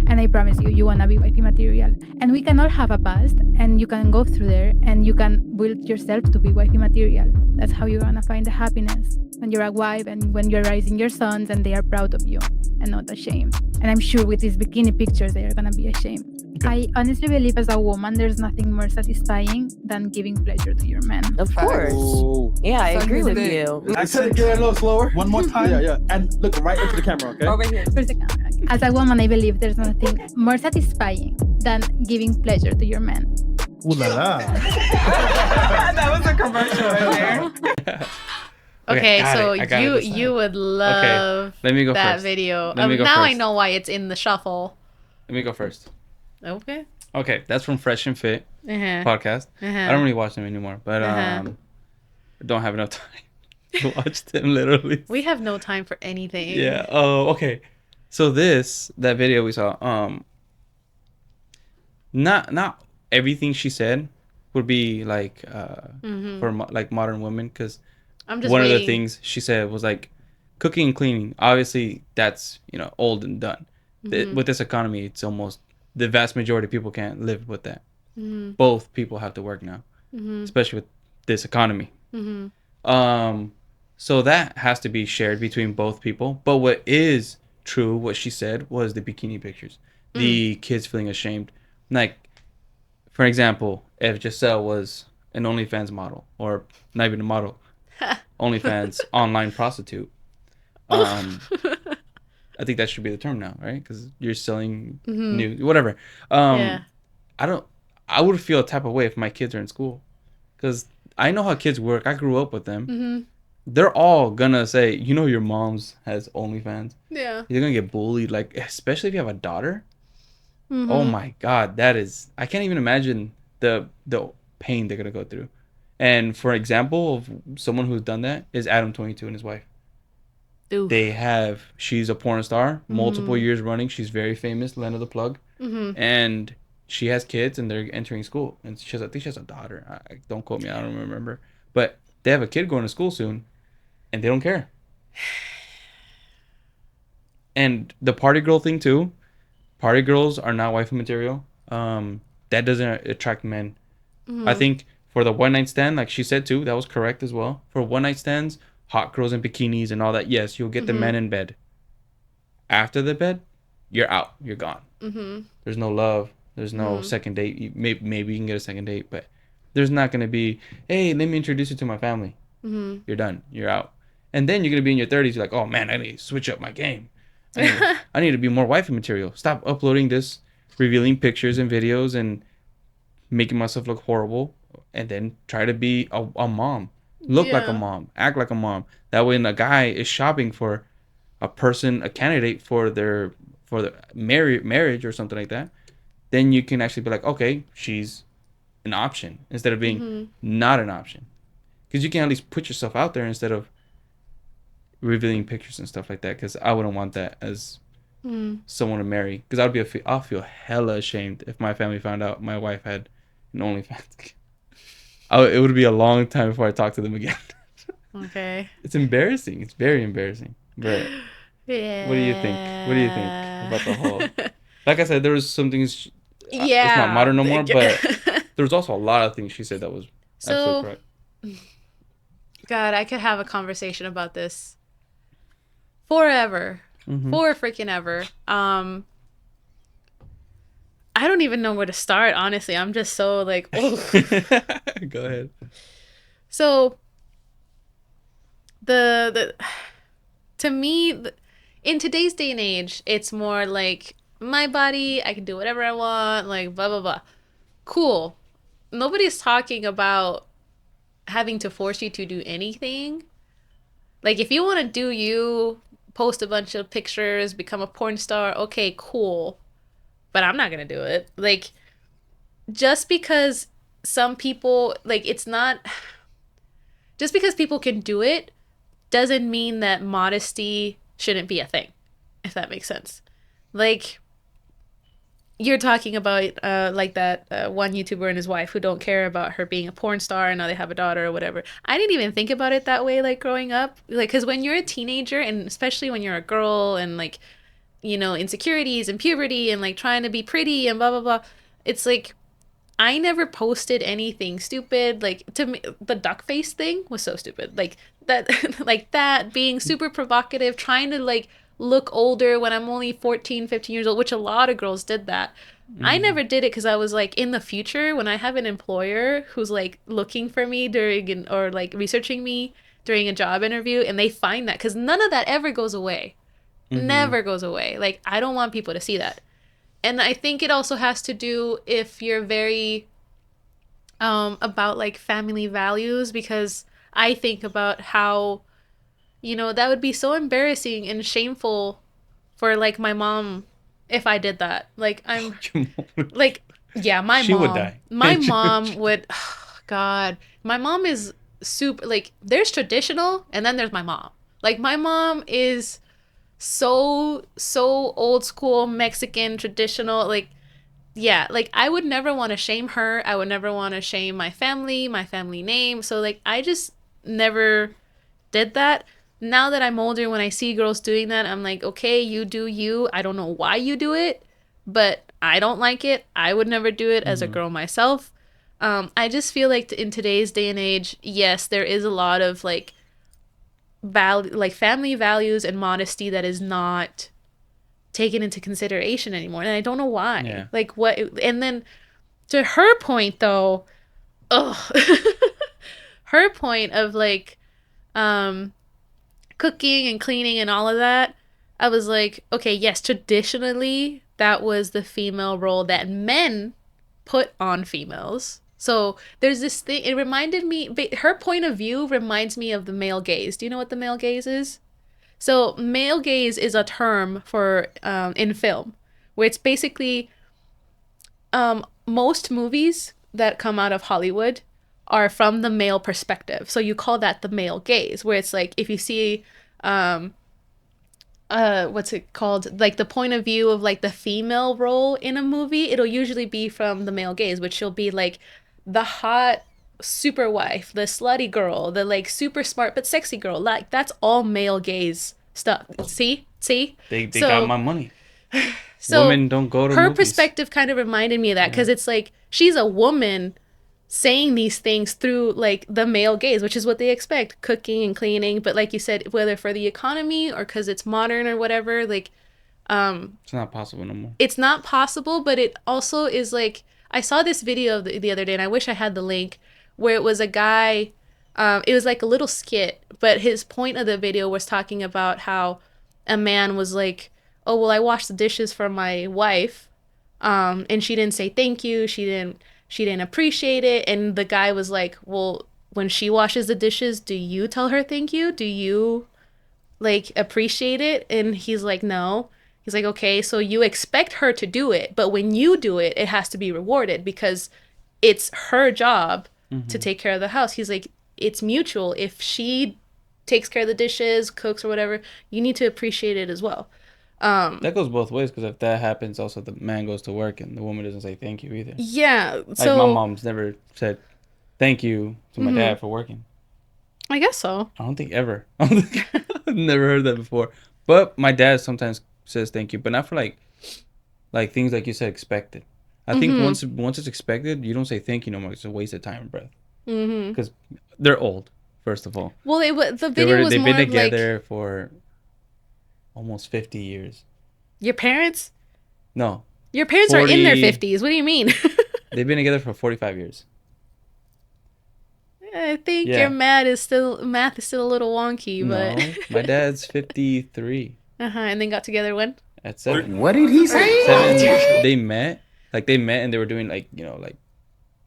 And I promise you, you wanna be wifey material. And we can all have a past, and you can go through there, and you can build yourself to be wifey material. That's how you're gonna find the happiness when you're a wife and when you're raising your sons and they are proud of you and not ashamed. And I'm sure with these bikini pictures, they are gonna be ashamed. I honestly believe as a woman, there's nothing more satisfying than giving pleasure to your man. Of course. Ooh. Yeah, I agree with you. I said get a little slower. One more time. Yeah. And look right into the camera, okay? Over here. Where's the camera? As a woman, I believe there's nothing more satisfying than giving pleasure to your man. Ooh la la. That was a commercial right there. Okay, got so it. I got it this time. you would love Let me go that first. video. Let me go now I first. know why it's in the shuffle. Let me go first. Okay. Okay, that's from Fresh and Fit Uh-huh. podcast. Uh-huh. I don't really watch them anymore, but I don't have enough time to watch them literally. We have no time for anything. Yeah. Oh, okay. So that video we saw, not everything she said would be like for like modern women, because I'm just one of the waiting. things she said was like cooking and cleaning. Obviously, that's old and done. With this economy, it's almost the vast majority of people can't live with that. Both people have to work now, especially with this economy. So that has to be shared between both people. But what is true, what she said, was the bikini pictures, the kids feeling ashamed. Like, for example, if Giselle was an OnlyFans model, or not even a model, OnlyFans online prostitute. I think that should be the term now, right? Because you're selling new, whatever. Yeah. I would feel a type of way if my kids are in school, because I know how kids work. I grew up with them. They're all gonna say, your mom's has OnlyFans. Yeah. You're gonna get bullied, like, especially if you have a daughter. Oh my God, I can't even imagine the pain they're gonna go through. And for example of someone who's done that is Adam 22 and his wife. Oof. She's a porn star, multiple years running. She's very famous, Lena the Plug. And she has kids and they're entering school. And I think she has a daughter. Don't quote me, I don't remember. But they have a kid going to school soon and they don't care. And the party girl thing too. Party girls are not waifu material. That doesn't attract men. I think for the one night stand, like she said too, that was correct as well. For one night stands, hot girls in bikinis and all that, yes, you'll get the men in bed. After the bed, you're out. You're gone. There's no love. There's no second date. Maybe you can get a second date, but there's not going to be, hey, let me introduce you to my family. You're done. You're out. And then you're going to be in your 30s. You're like, oh, man, I need to switch up my game. I need to be more wifey material. Stop uploading this, revealing pictures and videos and making myself look horrible, and then try to be a mom. Look like a mom. Act like a mom. That way when a guy is shopping for a candidate for the marriage or something like that, then you can actually be like, okay, she's an option instead of being not an option. Because you can at least put yourself out there instead of revealing pictures and stuff like that. Because I wouldn't want that as someone to marry. Because I'll feel hella ashamed if my family found out my wife had an OnlyFans. It would be a long time before I talk to them again. Okay. It's embarrassing. It's very embarrassing. But Yeah. What do you think about the whole? Like I said, there was some things. Yeah. It's not modern no more, but there was also a lot of things she said that was absolutely correct. God, I could have a conversation about this forever. For freaking ever. I don't even know where to start, honestly. I'm just so like, oh. Go ahead. So to me, in today's day and age, it's more like my body, I can do whatever I want, like blah blah blah. Cool. Nobody's talking about having to force you to do anything. Like if you want to do you, post a bunch of pictures, become a porn star. Okay, cool. But I'm not going to do it. Like, just because some people, like, it's not, just because people can do it doesn't mean that modesty shouldn't be a thing, if that makes sense. Like, you're talking about like that one YouTuber and his wife who don't care about her being a porn star and now they have a daughter or whatever. I didn't even think about it that way, like growing up, like, because when you're a teenager and especially when you're a girl and like, you know, insecurities and puberty and like trying to be pretty and blah blah blah, it's like I never posted anything stupid. Like, to me, the duck face thing was so stupid. Like that like that being super provocative, trying to like look older when I'm only 14, 15 years old, which a lot of girls did that. I never did it because I was like, in the future, when I have an employer who's like looking for me during or like researching me during a job interview and they find that, because none of that ever goes away. Never goes away. Like, I don't want people to see that. And I think it also has to do if you're very about like family values, because I think about how, you know, that would be so embarrassing and shameful for like my mom if I did that. Like, I'm like, yeah, my She mom would die. My mom would, God, my mom is super, like, there's traditional and then there's my mom. Like, my mom is so old school Mexican traditional, like, yeah, like, I would never want to shame her. I would never want to shame my family name. So like, I just never did that. Now that I'm older, when I see girls doing that, I'm like, okay, you do you. I don't know why you do it, but I don't like it. I would never do it as a girl myself. I just feel like in today's day and age, yes, there is a lot of like like family values and modesty that is not taken into consideration anymore, and I don't know why. Yeah. Like, what? And then to her point though, her point of like cooking and cleaning and all of that, I was like, okay, yes, traditionally that was the female role that men put on females. So there's this thing, it reminded me, her point of view reminds me of the male gaze. Do you know what the male gaze is? So male gaze is a term for in film, where it's basically most movies that come out of Hollywood are from the male perspective. So you call that the male gaze, where it's like, if you see what's it called, like the point of view of like the female role in a movie, it'll usually be from the male gaze, which will be like the hot super wife, the slutty girl, the like super smart but sexy girl. Like, that's all male gaze stuff. See They got my money. So women don't go to her movies. perspective kind of reminded me of that, because it's like, she's a woman saying these things through like the male gaze, which is what they expect, cooking and cleaning. But like you said, whether for the economy or because it's modern or whatever, like It's not possible no more. it's not possible. But it also is like, I saw this video the other day, and I wish I had the link, where it was a guy, it was like a little skit, but his point of the video was talking about how a man was like, oh, well, I washed the dishes for my wife, and she didn't say thank you, she didn't appreciate it. And the guy was like, well, when she washes the dishes, do you tell her thank you? Do you like appreciate it? And he's like, no. He's like, okay, so you expect her to do it, but when you do it, it has to be rewarded because it's her job to take care of the house. He's like, it's mutual. If she takes care of the dishes, cooks or whatever, you need to appreciate it as well. That goes both ways, because if that happens, also the man goes to work and the woman doesn't say thank you either. Yeah. Like, So my mom's never said thank you to my dad for working. I guess so. I don't think ever. I've never heard that before. But my dad sometimes says thank you, but not for like things like you said, expected. I think once it's expected, you don't say thank you no more. It's a waste of time and breath. Because they're old, first of all. Well, the video was they've more been of like, together for almost 50 years. your parents? No. Your parents are in their 50s. What do you mean? They've been together for 45 years. I think Yeah. your math is still a little wonky, but No, my dad's 53. and then got together when? At 7. What did he say? 7. They met and they were doing like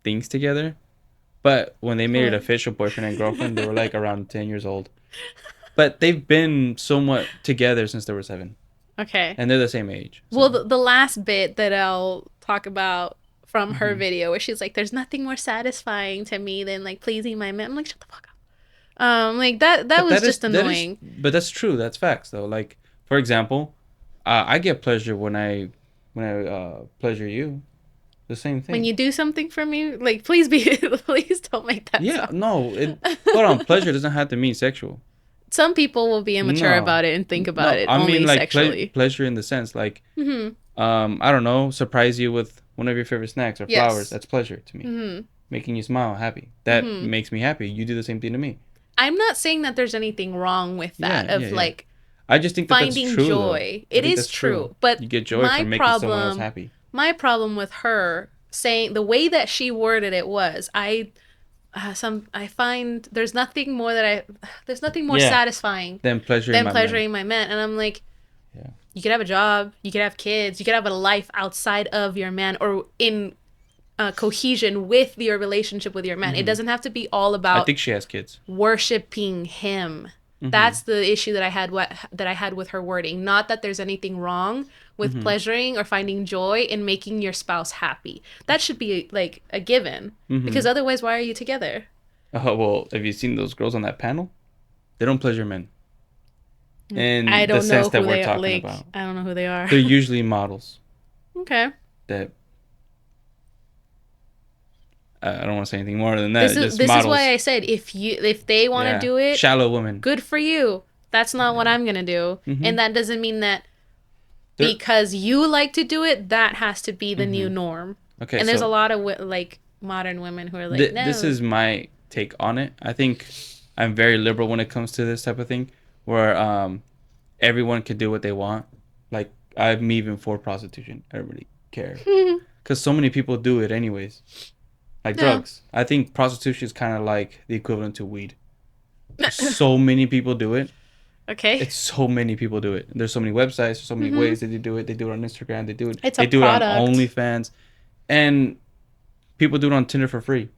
things together. But when they made it official boyfriend and girlfriend, they were like around 10 years old. But they've been somewhat together since they were 7. Okay. And they're the same age. So. Well, the last bit that I'll talk about from her video, where she's like, "There's nothing more satisfying to me than like pleasing my man." I'm like, "Shut the fuck up." Like that was just annoying. But that's true. That's facts, though. Like, for example, I get pleasure when I pleasure you. The same thing. When you do something for me, like, please don't make that. Yeah, no. Hold on. Pleasure doesn't have to mean sexual. Some people will be immature about it and think about it only like sexually. Pleasure in the sense, like, I don't know, surprise you with one of your favorite snacks or flowers. That's pleasure to me. Making you smile, happy. That makes me happy. You do the same thing to me. I'm not saying that there's anything wrong with that. Like, I just think that finding that's true, joy. It is true, but you get joy from making someone else happy. My problem with her saying the way that she worded it was, I find there's nothing more satisfying than pleasuring my man. And I'm like, you could have a job, you could have kids, you could have a life outside of your man or in cohesion with your relationship with your man. It doesn't have to be all about. I think she has kids. Worshiping him. That's the issue that I had with her wording. Not that there's anything wrong with pleasuring or finding joy in making your spouse happy. That should be like a given. Because otherwise, why are you together? Oh, well, have you seen those girls on that panel? They don't pleasure men. And I don't the know sense that who we're they talking like. about. I don't know who they are. They're usually models. Okay. That I don't want to say anything more than that. This is why I said if they want to do it, shallow women, good for you. That's not what I'm gonna do, and that doesn't mean that because you like to do it, that has to be the new norm. Okay, and there's a lot of like modern women who are like, no. This is my take on it. I think I'm very liberal when it comes to this type of thing, where everyone can do what they want. Like I'm even for prostitution. I don't really care because so many people do it anyways. Like drugs. I think prostitution is kind of like the equivalent to weed. So many people do it. Okay. It's so many people do it. There's so many websites, so many ways that they do it. They do it on Instagram. They do it. It's they do product. It on OnlyFans, and people do it on Tinder for free.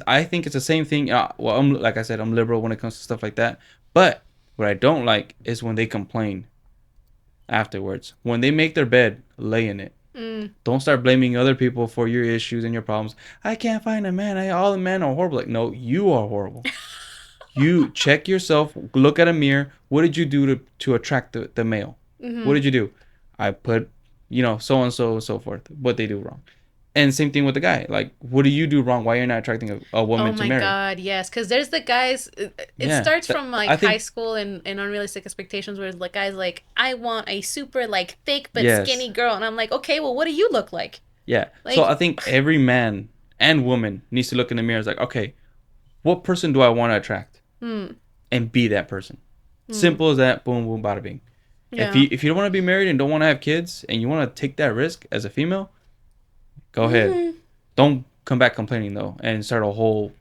I think it's the same thing. Well, like I said, I'm liberal when it comes to stuff like that. But what I don't like is when they complain afterwards. When they make their bed, lay in it. Don't start blaming other people for your issues and your problems. I can't find a man. All the men are horrible. Like, no, you are horrible. You check yourself. Look at a mirror. What did you do to attract the male? What did you do? I put, so and so and so forth. What they do wrong. And same thing with the guy. Like, what do you do wrong? Why you're not attracting a woman to marry? Oh my God, yes. Because there's the guys. It starts from like high school and unrealistic expectations, where like guys like, I want a super like thick but skinny girl, and I'm like, okay, well, what do you look like? Yeah. Like, so I think every man and woman needs to look in the mirror. It's like, okay, what person do I want to attract? And be that person. Simple as that. Boom, boom, bada bing. Yeah. If you don't want to be married and don't want to have kids and you want to take that risk as a female, go ahead. Don't come back complaining though and start a whole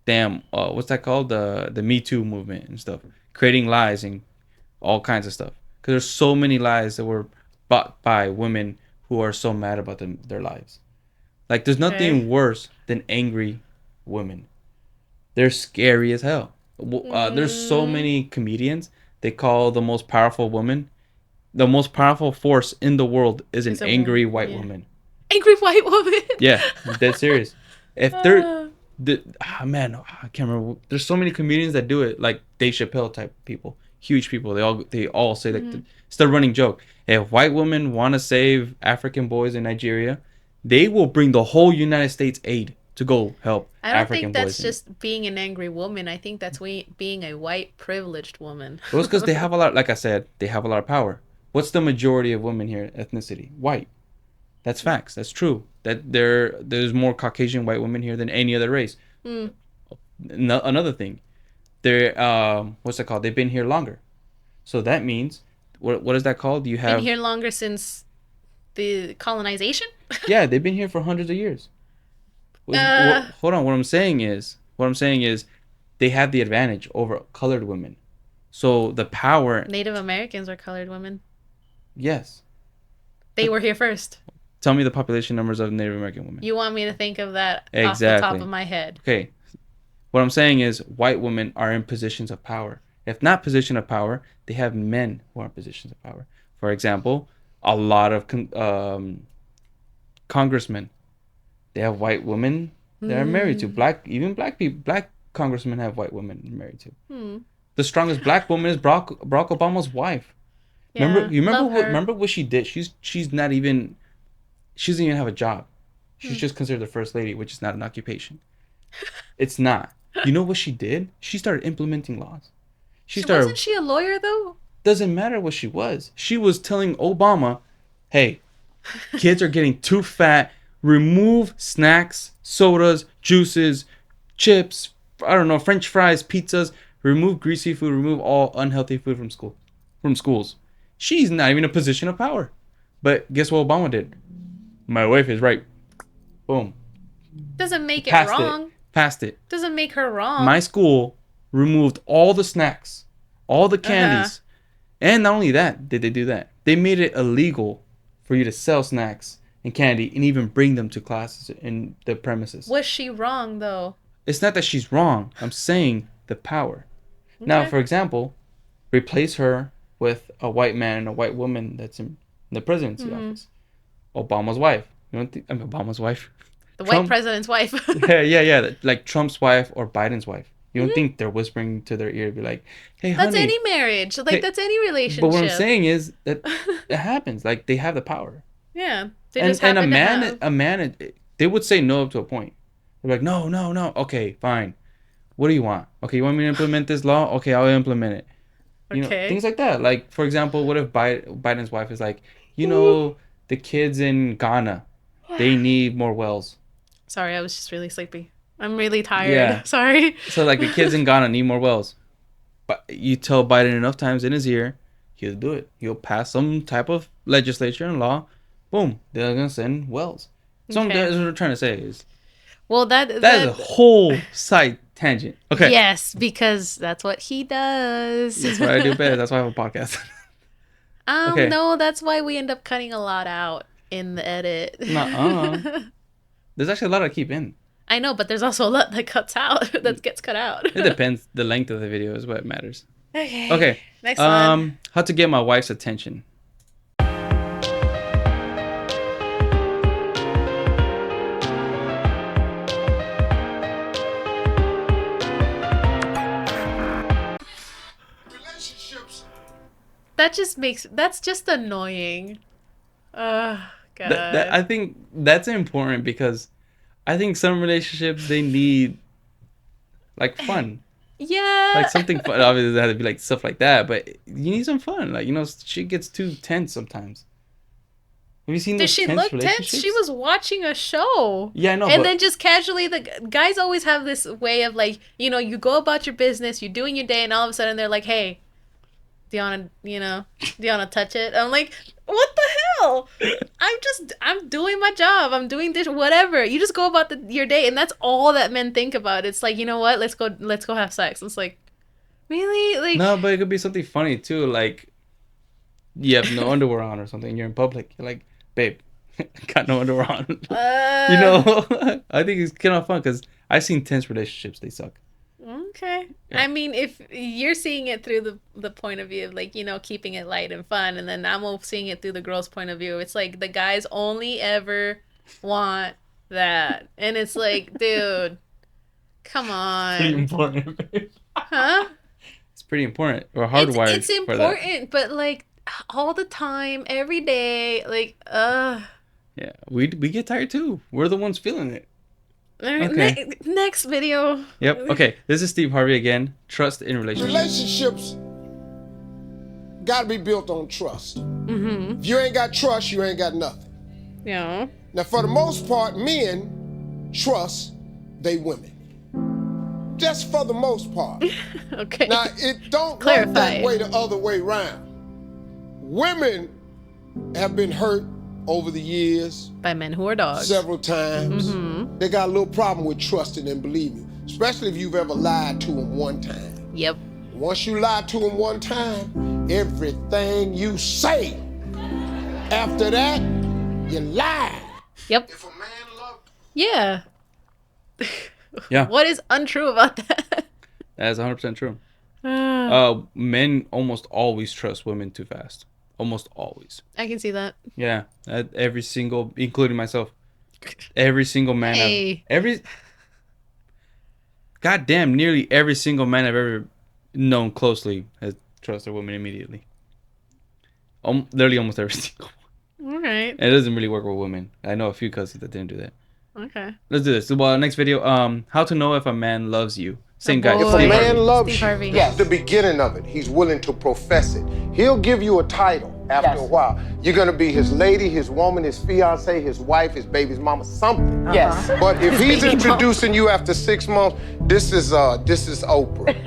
damn what's that called, the Me Too movement and stuff, creating lies and all kinds of stuff, because there's so many lies that were bought by women who are so mad about their lives. Like there's nothing worse than angry women. They're scary as hell. There's so many comedians. They call the most powerful woman, the most powerful force in the world is an angry white woman. Angry white woman. Yeah, dead serious. If they're, man, I can't remember. There's so many comedians that do it, like Dave Chappelle type people, huge people. They all say that it's the running joke. If white women want to save African boys in Nigeria, they will bring the whole United States aid to go help African boys. I don't think that's just being an angry woman. I think that's being a white privileged woman. Well, it's because they have a lot. Like I said, they have a lot of power. What's the majority of women here? Ethnicity, white. That's facts. That's true. That there's more Caucasian white women here than any other race. Another thing, what's it called? They've been here longer, so that means what is that called? You have been here longer since the colonization. Yeah, they've been here for hundreds of years. Hold on. What I'm saying is they have the advantage over colored women. So the power. Native Americans are colored women. Yes. They were here first. Tell me the population numbers of Native American women. You want me to think of that off the top of my head? Okay. What I'm saying is white women are in positions of power. If not position of power, they have men who are in positions of power. For example, a lot of congressmen, they have white women they're married to. Even black people, black congressmen have white women married to. The strongest black woman is Barack Obama's wife. Yeah, Remember what she did? She doesn't even have a job. She's just considered the first lady, which is not an occupation. It's not. You know what she did? She started implementing laws. Wasn't she a lawyer though? Doesn't matter what she was. She was telling Obama, "Hey, kids are getting too fat. Remove snacks, sodas, juices, chips. I don't know, French fries, pizzas. Remove greasy food. Remove all unhealthy food from schools." She's not even in a position of power. But guess what Obama did? My wife is right. Boom. Doesn't make it Passed wrong. Passed it. Doesn't make her wrong. My school removed all the snacks, all the candies. And not only that, did they do that? They made it illegal for you to sell snacks and candy and even bring them to classes in the premises. Was she wrong though? It's not that she's wrong. I'm saying the power. Okay. Now, for example, replace her with a white man and a white woman that's in the presidency office. Obama's wife. You don't think Obama's wife? The white president's wife. yeah. Like Trump's wife or Biden's wife. You don't think they're whispering to their ear, be like, "Hey, honey." That's any marriage. Like, hey, that's any relationship. But what I'm saying is that it happens. Like, they have the power. Yeah. And a man, they would say no up to a point. They're like, no. Okay, fine. What do you want? Okay, you want me to implement this law? Okay, I'll implement it. You know, things like that. Like, for example, what if Biden's wife is like, the kids in Ghana, they need more wells. Sorry, I was just really sleepy. I'm really tired. Yeah. Sorry. So, like, the kids in Ghana need more wells. But you tell Biden enough times in his ear, he'll do it. He'll pass some type of legislation and law. Boom. They're going to send wells. So that's what I'm trying to say is... Well, that is a whole side tangent. Okay. Yes, because that's what he does. That's what I do better. That's why I have a podcast. No, that's why we end up cutting a lot out in the edit. There's actually a lot I keep in. I know, but there's also a lot that cuts out. That gets cut out. It depends. The length of the video is what matters. Okay. Next one. How to get my wife's attention. That's just annoying. God. I think that's important because I think some relationships, they need like fun. Yeah. Like something fun. Obviously, it has to be like stuff like that, but you need some fun. Like, shit gets too tense sometimes. Have you seen those tense relationships? Did she look tense? She was watching a show. Yeah, I know. And then just casually, the guys always have this way of like, you go about your business, you're doing your day, and all of a sudden they're like, "Hey, do you wanna touch it?" I'm like, what the hell? I'm doing my job. I'm doing this, whatever. You just go about your day, and that's all that men think about. It's like, you know what? Let's go have sex. It's like, really? Like, no, but it could be something funny too. Like, you have no underwear on or something. You're in public. You're like, babe, got no underwear on. I think it's kind of fun because I've seen tense relationships. They suck. Okay. Yeah. I mean, if you're seeing it through the point of view of like, keeping it light and fun, and then I'm seeing it through the girl's point of view, it's like the guys only ever want that. And it's like, dude, come on. Pretty important, babe. Huh? It's pretty important. We're hardwired. It's important, but like all the time, every day, like, Yeah, we get tired too. We're the ones feeling it. Okay. Next video. Yep. Okay. This is Steve Harvey again. Trust in relationships. Relationships got to be built on trust. Mm-hmm. If you ain't got trust, you ain't got nothing. Yeah. Now, for the most part, men trust they women. Just for the most part. Okay. Now, it don't work that way the other way around. Women have been hurt over the years. By men who are dogs. Several times. Mm-hmm. They got a little problem with trusting and believing. Especially if you've ever lied to them one time. Yep. Once you lie to them one time, everything you say after that, you lie. Yep. If a man loves yeah. Yeah. What is untrue about that? That's 100% true. Men almost always trust women too fast. Almost always. I can see that. Yeah. Every single, including myself. Every single man. Hey. Goddamn, nearly every single man I've ever known closely has trusted a woman immediately. Literally almost every single one. All right. And it doesn't really work with women. I know a few cousins that didn't do that. Okay. Let's do this. Well, next video. How to know if a man loves you. Same guy. If a man loves Steve you, Harvey. yes, the beginning of it, he's willing to profess it. He'll give you a title after a while. You're gonna be his lady, his woman, his fiance, his wife, his baby's mama, something. Yes. But if he's introducing you after 6 months, this is Oprah.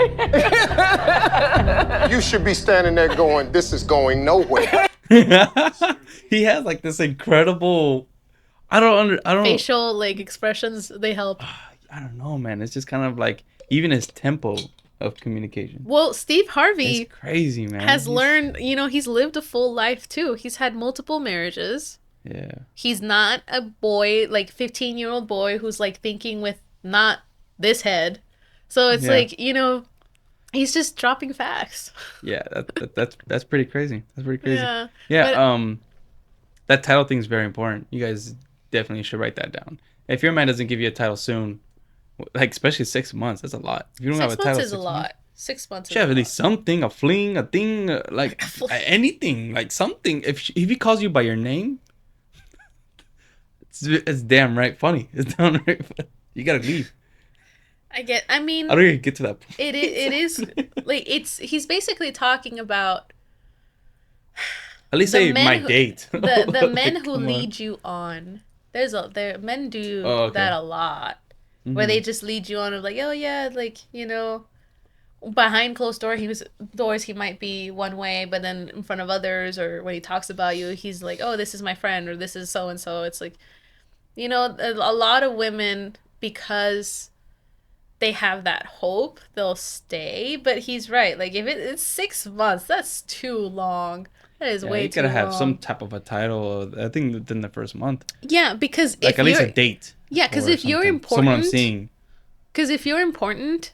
You should be standing there going, this is going nowhere. He has like this incredible. I don't. Facial like expressions, they help. I don't know, man. It's just kind of like even his tempo of communication. Well, Steve Harvey It's crazy, man. has learned, he's lived a full life too. He's had multiple marriages. Yeah. He's not a boy, like 15-year-old boy who's like thinking with not this head. So it's like, he's just dropping facts. Yeah, that's pretty crazy. That's pretty crazy. Yeah. Yeah, that title thing is very important. You guys definitely should write that down. If your man doesn't give you a title soon, like especially 6 months, that's a lot. If you don't have a title, 6 months is a lot. 6 months is should have a at lot. least something, a fling, a thing, like anything, like something. If he calls you by your name, it's damn right funny. It's downright funny. You gotta leave. I don't even get to that point. It is like he's basically talking about at least say my date. The men who lead you on. Men do that a lot. Mm-hmm. Where they just lead you on of like, oh yeah, like, behind closed doors he might be one way, but then in front of others or when he talks about you, he's like, oh, this is my friend or this is so and so. It's like, a lot of women, because they have that hope, they'll stay. But he's right. Like if it's 6 months, that's too long. That is way too long. You gotta have some type of a title. I think within the first month. Yeah, because like at least a date. Yeah, because if you're important, someone I'm seeing. Because if you're important,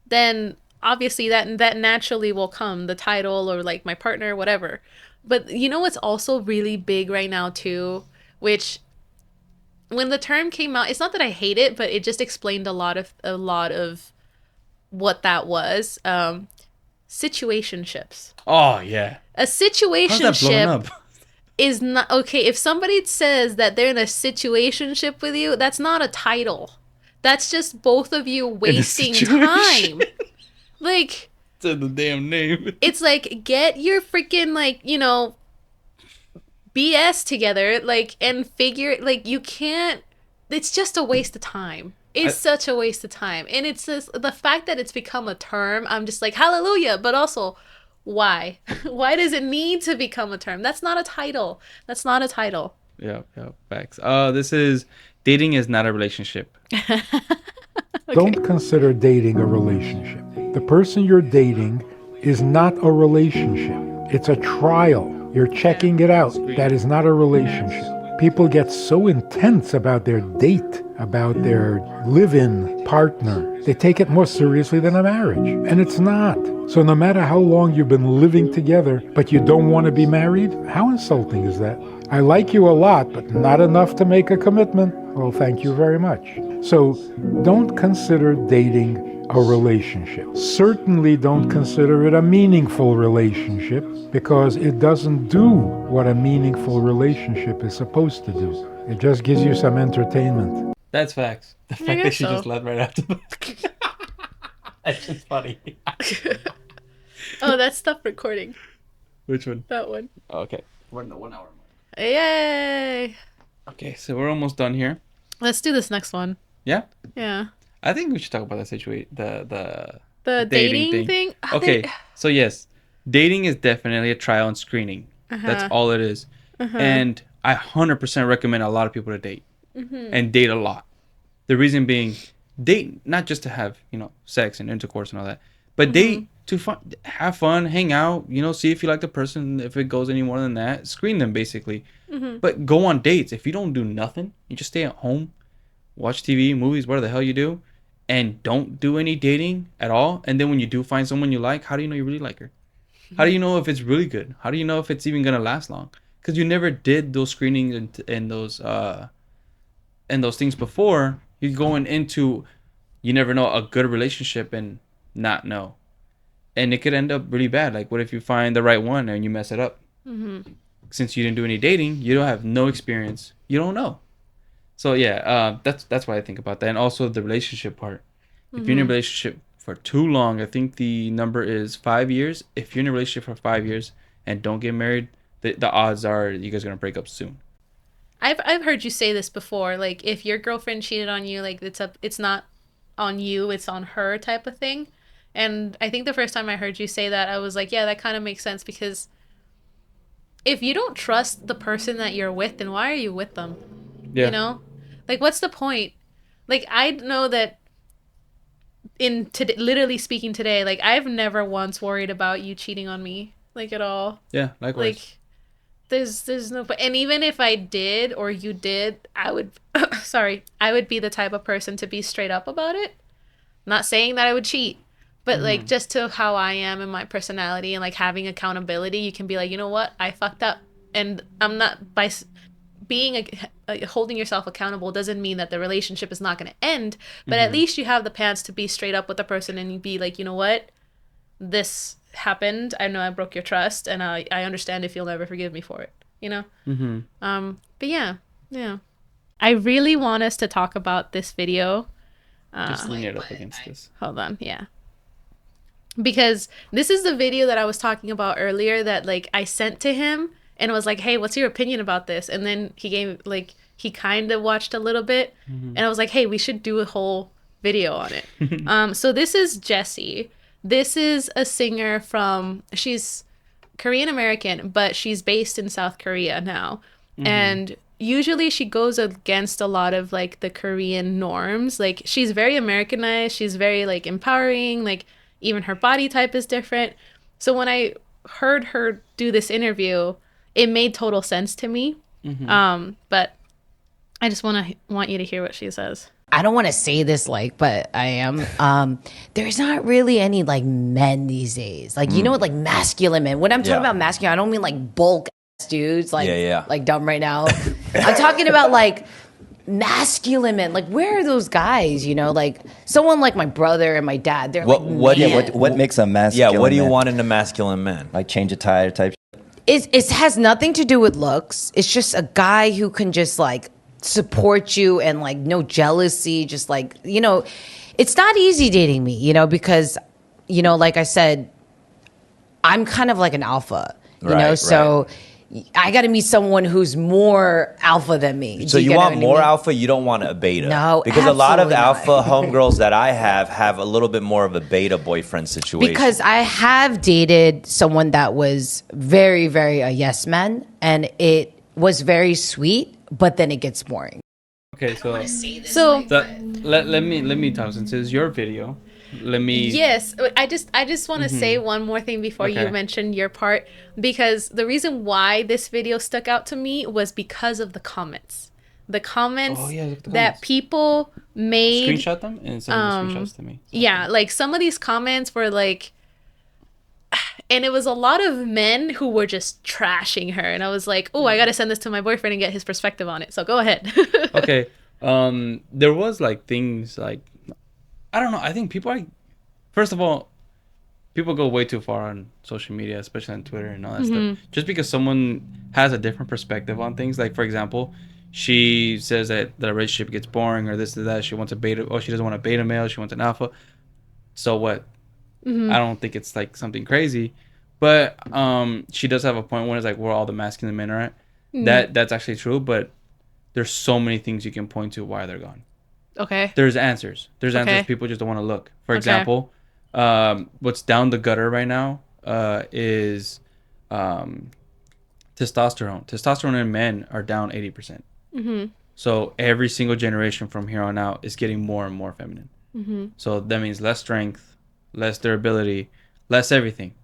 then obviously that naturally will come, the title or like my partner, whatever. But what's also really big right now too, which when the term came out, it's not that I hate it, but it just explained a lot of what that was. Situationships. Oh yeah. A situationship is not okay. If somebody says that they're in a situationship with you, that's not a title. That's just both of you wasting time. Like, it's in the damn name. It's like, get your freaking BS together, like, and figure, like, you can't. It's just a waste of time. It's such a waste of time. And it's just the fact that it's become a term. I'm just like, hallelujah. But also, why? Why does it need to become a term? That's not a title. That's not a title. Yeah, facts. This is dating is not a relationship. Okay. Don't consider dating a relationship. The person you're dating is not a relationship. It's a trial. You're checking it out. That is not a relationship. People get so intense about their date, about their live-in partner. They take it more seriously than a marriage. And it's not. So no matter how long you've been living together, but you don't want to be married, how insulting is that? I like you a lot, but not enough to make a commitment. Well, thank you very much. So don't consider dating a relationship. Certainly don't consider it a meaningful relationship, because it doesn't do what a meaningful relationship is supposed to do. It just gives you some entertainment. That's facts. The fact that she just left right after that. That's just funny. Oh, that's stop recording. Which one? That one. Oh, okay. We're in the 1 hour mark. Yay! Okay, so we're almost done here. Let's do this next one. Yeah? Yeah. I think we should talk about that situation. The dating thing? Okay, so yes. Dating is definitely a trial and screening. That's all it is. And I 100% recommend a lot of people to date. And date a lot. The reason being, date not just to have, sex and intercourse and all that, but date to have fun, hang out, see if you like the person. If it goes any more than that, screen them basically. But go on dates. If you don't do nothing, you just stay at home, watch TV, movies, whatever the hell you do, and don't do any dating at all, and then when you do find someone you like, how do you know you really like her? How do you know if it's really good? How do you know if it's even gonna last long? Because you never did those screenings and those things before. You're going into, you never know, a good relationship and not know, and it could end up really bad. Like, what if you find the right one and you mess it up? Since you didn't do any dating, you don't have no experience. You don't know. So yeah, that's why I think about that, and also the relationship part. If you're in a relationship for too long, I think the number is 5 years. If you're in a relationship for 5 years and don't get married, the odds are you guys are gonna break up soon. I've heard you say this before. Like, if your girlfriend cheated on you, like, it's not on you, it's on her type of thing. And I think the first time I heard you say that, I was like, yeah, that kind of makes sense, because if you don't trust the person that you're with, then why are you with them? Yeah. You know? Like, what's the point? Like, I know that literally speaking today, like, I've never once worried about you cheating on me, like, at all. Yeah, likewise. Like, there's no, and even if I did or you did, I would I would be the type of person to be straight up about it. Not saying that I would cheat, but like, just to how I am and my personality, and like having accountability, you can be like, you know what, I fucked up, and I'm not, by being holding yourself accountable doesn't mean that the relationship is not going to end, but at least you have the pants to be straight up with the person and you be like, you know what, this happened, I know I broke your trust, and I understand if you'll never forgive me for it, you know? But yeah, I really want us to talk about this video. Just lean it up against this. Hold on, yeah. Because this is the video that I was talking about earlier that, like, I sent to him and was like, hey, what's your opinion about this? And then he gave, like, he kind of watched a little bit, and I was like, hey, we should do a whole video on it. So this is Jessie. This is a singer she's Korean American, but she's based in South Korea now. And usually she goes against a lot of, like, the Korean norms. Like, she's very Americanized. She's very, like, empowering. Like, even her body type is different. So when I heard her do this interview, it made total sense to me. But I just want you to hear what she says. I don't want to say this, like, but I am. There's not really any, like, men these days. Like, you know what, like, masculine men. When I'm talking about masculine, I don't mean like bulk ass dudes, like, like dumb right now. I'm talking about, like, masculine men. Like, where are those guys? You know, like someone like my brother and my dad. They're like, what makes a masculine? Yeah, what do you man? want in a masculine man? Like change a tire type. It has nothing to do with looks. It's just a guy who can just, like, support you and, like, no jealousy. Just, like, you know, it's not easy dating me, you know, because, you know, like I said, I'm kind of like an alpha, you know, so I got to meet someone who's more alpha than me. So you want more alpha, you don't want a beta. No, because a lot of absolutely alpha homegirls that I have a little bit more of a beta boyfriend situation. Because I have dated someone that was very, very a yes man, and it was very sweet, but then it gets boring. Okay, so let me talk, since it's your video. Yes, I just want to say one more thing before you mention your part, because the reason why this video stuck out to me was because of the comments. The comments that people made. Screenshot them and send the screenshots to me. Yeah, like, some of these comments were like, and it was a lot of men who were just trashing her, and I was like, oh, I gotta send this to my boyfriend and get his perspective on it. So go ahead. Okay, there was, like, things like, I don't know. I think first of all, people go way too far on social media, especially on Twitter and all that stuff. Just because someone has a different perspective on things. Like, for example, she says that the relationship gets boring or this or that. She wants a beta. Oh, she doesn't want a beta male. She wants an alpha. So what? I don't think it's, like, something crazy. But she does have a point when it's like where all the masculine men are at. That's actually true. But there's so many things you can point to why they're gone. Okay. There's answers. Answers. People just don't want to look. For example, what's down the gutter right now is testosterone. Testosterone in men are down 80%. So every single generation from here on out is getting more and more feminine. So that means less strength, less durability, less everything,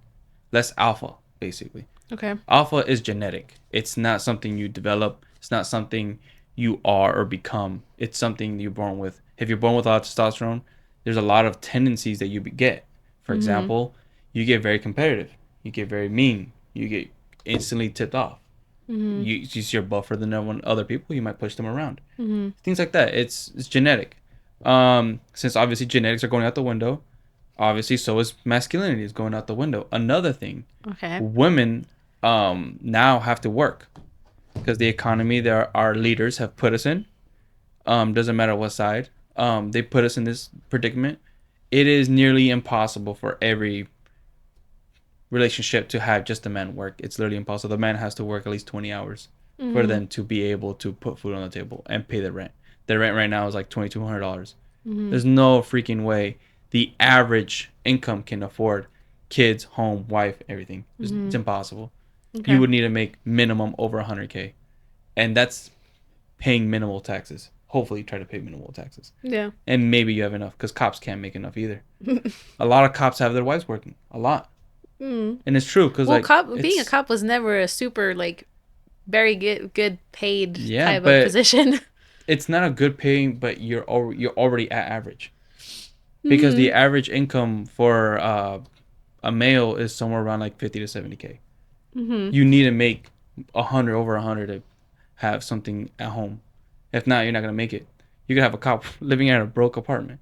less alpha, basically. Okay. Alpha is genetic. It's not something you develop. It's not something you are or become. It's something you're born with. If you're born with a lot of testosterone, there's a lot of tendencies that you get. For example, you get very competitive. You get very mean. You get instantly tipped off. You're buffer than other people. You might push them around. Things like that. It's genetic. Since obviously genetics are going out the window, obviously so is masculinity is going out the window. Another thing, women now have to work because the economy that our leaders have put us in, doesn't matter what side, they put us in this predicament. It is nearly impossible for every relationship to have just the man work. It's literally impossible. The man has to work at least 20 hours for them to be able to put food on the table and pay the rent. The rent right now is like $2,200. There's no freaking way the average income can afford kids, home, wife, everything. It's impossible. You would need to make minimum over 100K, and that's paying minimal taxes. Hopefully try to pay minimal taxes. Yeah. And maybe you have enough, because cops can't make enough either. A lot of cops have their wives working. A lot. And it's true, because being a cop was never a super very good paid type of position. It's not a good paying, but you're already at average, because the average income for a male is somewhere around like 50 to 70K. You need to make 100 over 100 to have something at home. If not, you're not gonna make it. You could have a cop living in a broke apartment.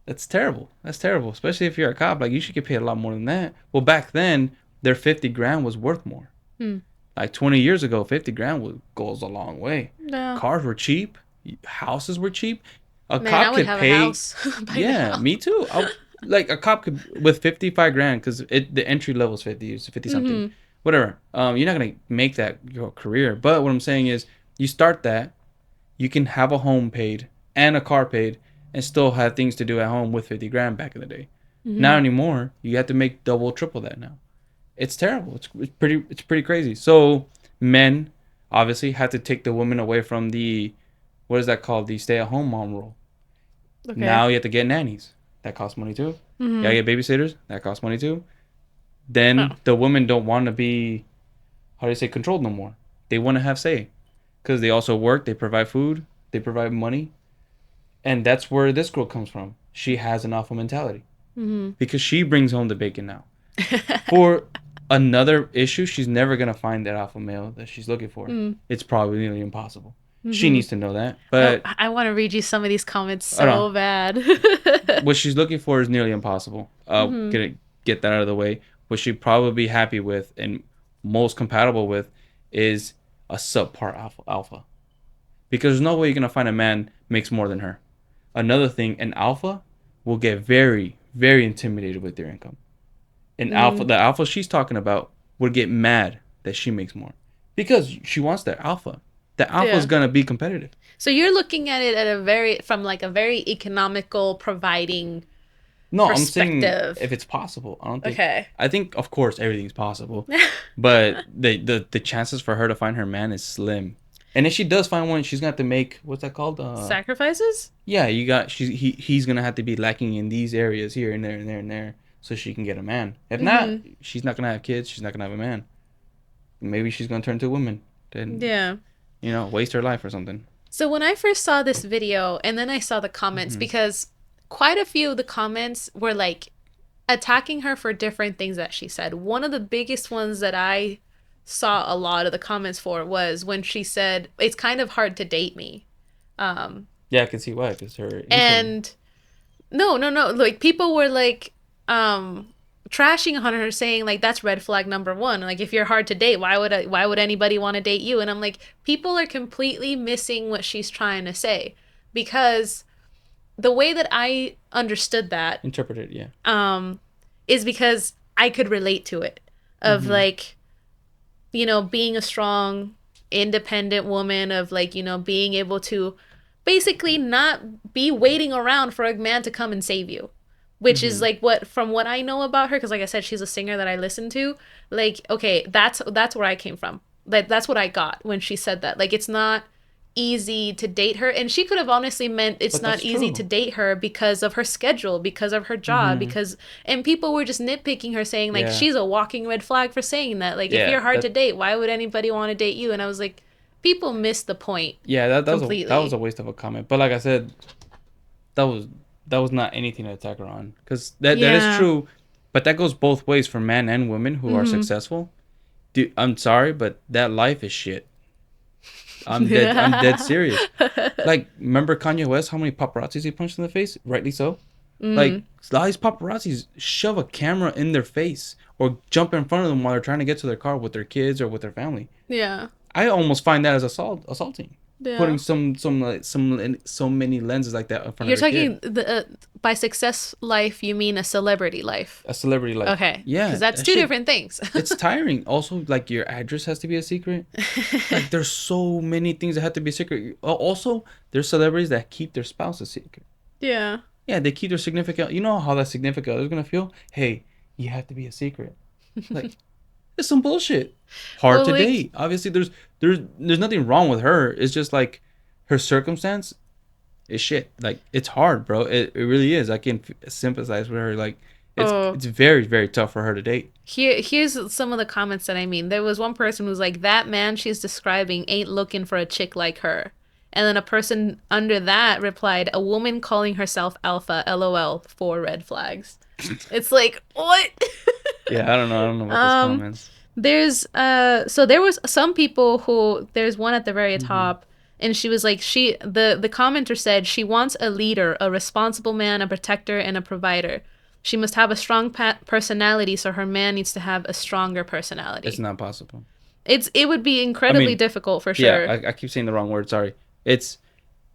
That's terrible. That's terrible. Especially if you're a cop. Like, you should get paid a lot more than that. Well, back then, their 50 grand was worth more. Like 20 years ago, 50 grand goes a long way. Yeah. Cars were cheap. Houses were cheap. A Man, cop I would could have pay. a house by now. Me too. Like, a cop could, with 55 grand, because the entry level is 50, it's 50 something. Whatever. You're not gonna make that your career. But what I'm saying is, you start that, you can have a home paid and a car paid, and still have things to do at home with 50 grand back in the day. Not anymore. You have to make double, triple that now. It's terrible. It's pretty crazy. So men obviously have to take the woman away from the, what is that called? The stay-at-home mom role. Okay. Now you have to get nannies. That costs money too. You gotta get babysitters. That costs money too. Then the women don't want to be, how do you say, controlled no more. They want to have say, because they also work. They provide food. They provide money. And that's where this girl comes from. She has an alpha mentality. Because she brings home the bacon now. For another issue, she's never going to find that alpha male that she's looking for. It's probably nearly impossible. She needs to know that. But I want to read you some of these comments so bad. What she's looking for is nearly impossible. Gonna get that out of the way. What she'd probably be happy with and most compatible with is a subpar alpha. Because there's no way you're going to find a man makes more than her. Another thing, an alpha will get very, very intimidated with their income. The alpha she's talking about would get mad that she makes more, because she wants that alpha. The alpha is going to be competitive. So you're looking at it at from a very economical providing I'm saying if it's possible. I don't think. Okay. I think, of course, everything's possible, but the chances for her to find her man is slim. And if she does find one, she's gonna have to make, what's that called? Sacrifices? Yeah, he's gonna have to be lacking in these areas here and there and there and there, so she can get a man. If not, she's not gonna have kids. She's not gonna have a man. Maybe she's gonna turn to a woman. Then waste her life or something. So when I first saw this video, and then I saw the comments, because quite a few of the comments were like attacking her for different things that she said. One of the biggest ones that I saw a lot of the comments for was when she said, it's kind of hard to date me. Yeah, I can see why, because her income. And no, like, people were like trashing on her, saying like, that's red flag number one. Like, if you're hard to date, why would anybody want to date you? And I'm like, people are completely missing what she's trying to say, because the way that I understood that, interpreted, yeah, is because I could relate to it, of like, being a strong, independent woman, of like, being able to basically not be waiting around for a man to come and save you, which is like from what I know about her, because like I said, she's a singer that I listen to. Like, okay, that's where I came from. Like, that's what I got when she said that. Like, it's not easy to date her, and she could have honestly meant it's not easy to date her because of her schedule, because of her job, and people were just nitpicking her, saying like, she's a walking red flag for saying that. Like, if you're hard to date, why would anybody want to date you? And I was like, people missed the point. Yeah, that was a waste of a comment. But like I said, that was that was not anything to attack her on, because that is true, but that goes both ways for men and women who are successful. Dude, I'm sorry, but that life is shit. I'm dead serious. Like, remember Kanye West, how many paparazzis he punched in the face? Rightly so. Like, a lot of these paparazzis shove a camera in their face or jump in front of them while they're trying to get to their car with their kids or with their family. Yeah. I almost find that as assaulting. Yeah. Putting so many lenses like that in front You're of their talking kid. by success life, you mean a celebrity life? A celebrity life. Okay. Yeah. Because that's two different things. It's tiring. Also, like, your address has to be a secret. Like, there's so many things that have to be secret. Also, there's celebrities that keep their spouse a secret. Yeah. Yeah, they keep their significant. You know how that significant other is gonna feel. Hey, you have to be a secret. Like, it's some bullshit. Hard to date. Obviously, there's nothing wrong with her. It's just like her circumstance is shit. Like, it's hard, bro. It really is. I can sympathize with her. Like, it's very, very tough for her to date. Here's some of the comments that I mean. There was one person who was like, that man she's describing ain't looking for a chick like her. And then a person under that replied, a woman calling herself alpha, LOL, 4 red flags. It's like, what? Yeah, I don't know about those comments. There's so there was some people who, there's one at the very top, and she was like, the commenter said she wants a leader, a responsible man, a protector, and a provider. She must have a strong personality, so her man needs to have a stronger personality. It's not possible. It would be incredibly difficult for sure. Yeah, I keep saying the wrong word. Sorry. It's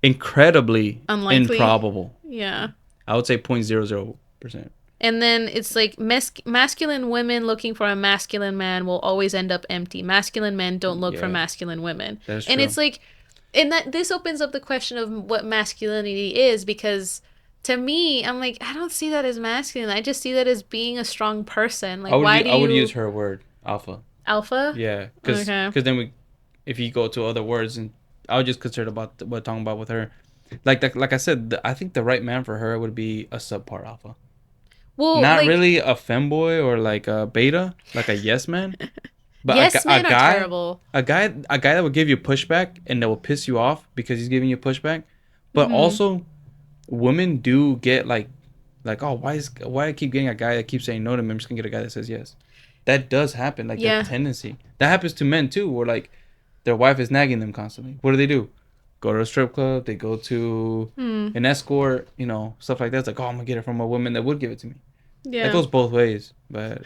incredibly unlikely, improbable. Yeah. I would say 0.00%. And then it's like masculine women looking for a masculine man will always end up empty. Masculine men don't look for masculine women. That's and true. It's like, and that this opens up the question of what masculinity is, because to me, I'm like, I don't see that as masculine. I just see that as being a strong person. Like, I would use her word, alpha. Alpha? Yeah, because then if you go to other words, and I was just concerned about what I'm talking about with her. Like I said, I think the right man for her would be a subpar alpha. Well, not like, really a femboy or like a beta, like a yes man. But yes men are terrible. A guy that will give you pushback and that will piss you off because he's giving you pushback. But also, women do get like, oh, why I keep getting a guy that keeps saying no to me? I'm just gonna get a guy that says yes. That does happen. Like, that tendency. That happens to men too, where like their wife is nagging them constantly. What do? Go to a strip club. They go to an escort. You know, stuff like that. It's like, oh, I'm gonna get it from a woman that would give it to me. Yeah, that goes both ways. But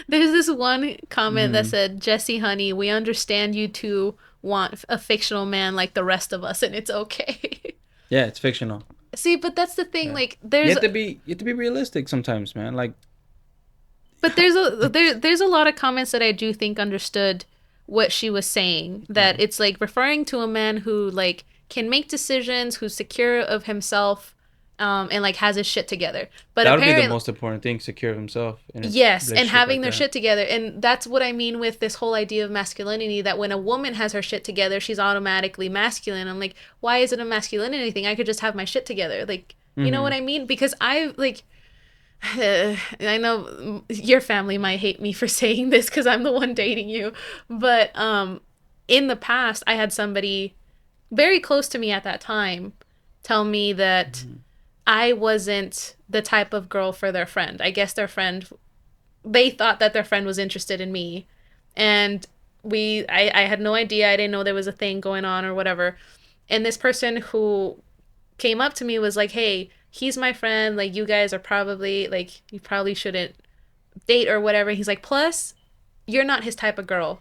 there's this one comment that said, "Jesse, honey, we understand you two want a fictional man like the rest of us, and it's okay." Yeah, it's fictional. See, but that's the thing. Yeah. Like, there's you have to be realistic sometimes, man. Like, but there's a lot of comments that I do think understood what she was saying. That it's like referring to a man who like can make decisions, who's secure of himself, and like has his shit together. But that would be the most important thing: secure of himself. Yes, and having their shit together. And that's what I mean with this whole idea of masculinity. That when a woman has her shit together, she's automatically masculine. I'm like, why is it a masculinity thing? I could just have my shit together. Like, you know what I mean? Because I like. I know your family might hate me for saying this because I'm the one dating you, but in the past I had somebody very close to me at that time tell me that I wasn't the type of girl for their friend. I guess they thought that their friend was interested in me, and I had no idea. I didn't know there was a thing going on or whatever. And this person who came up to me was like, hey, he's my friend, like, you guys are probably, like, you probably shouldn't date or whatever. He's like, plus, you're not his type of girl.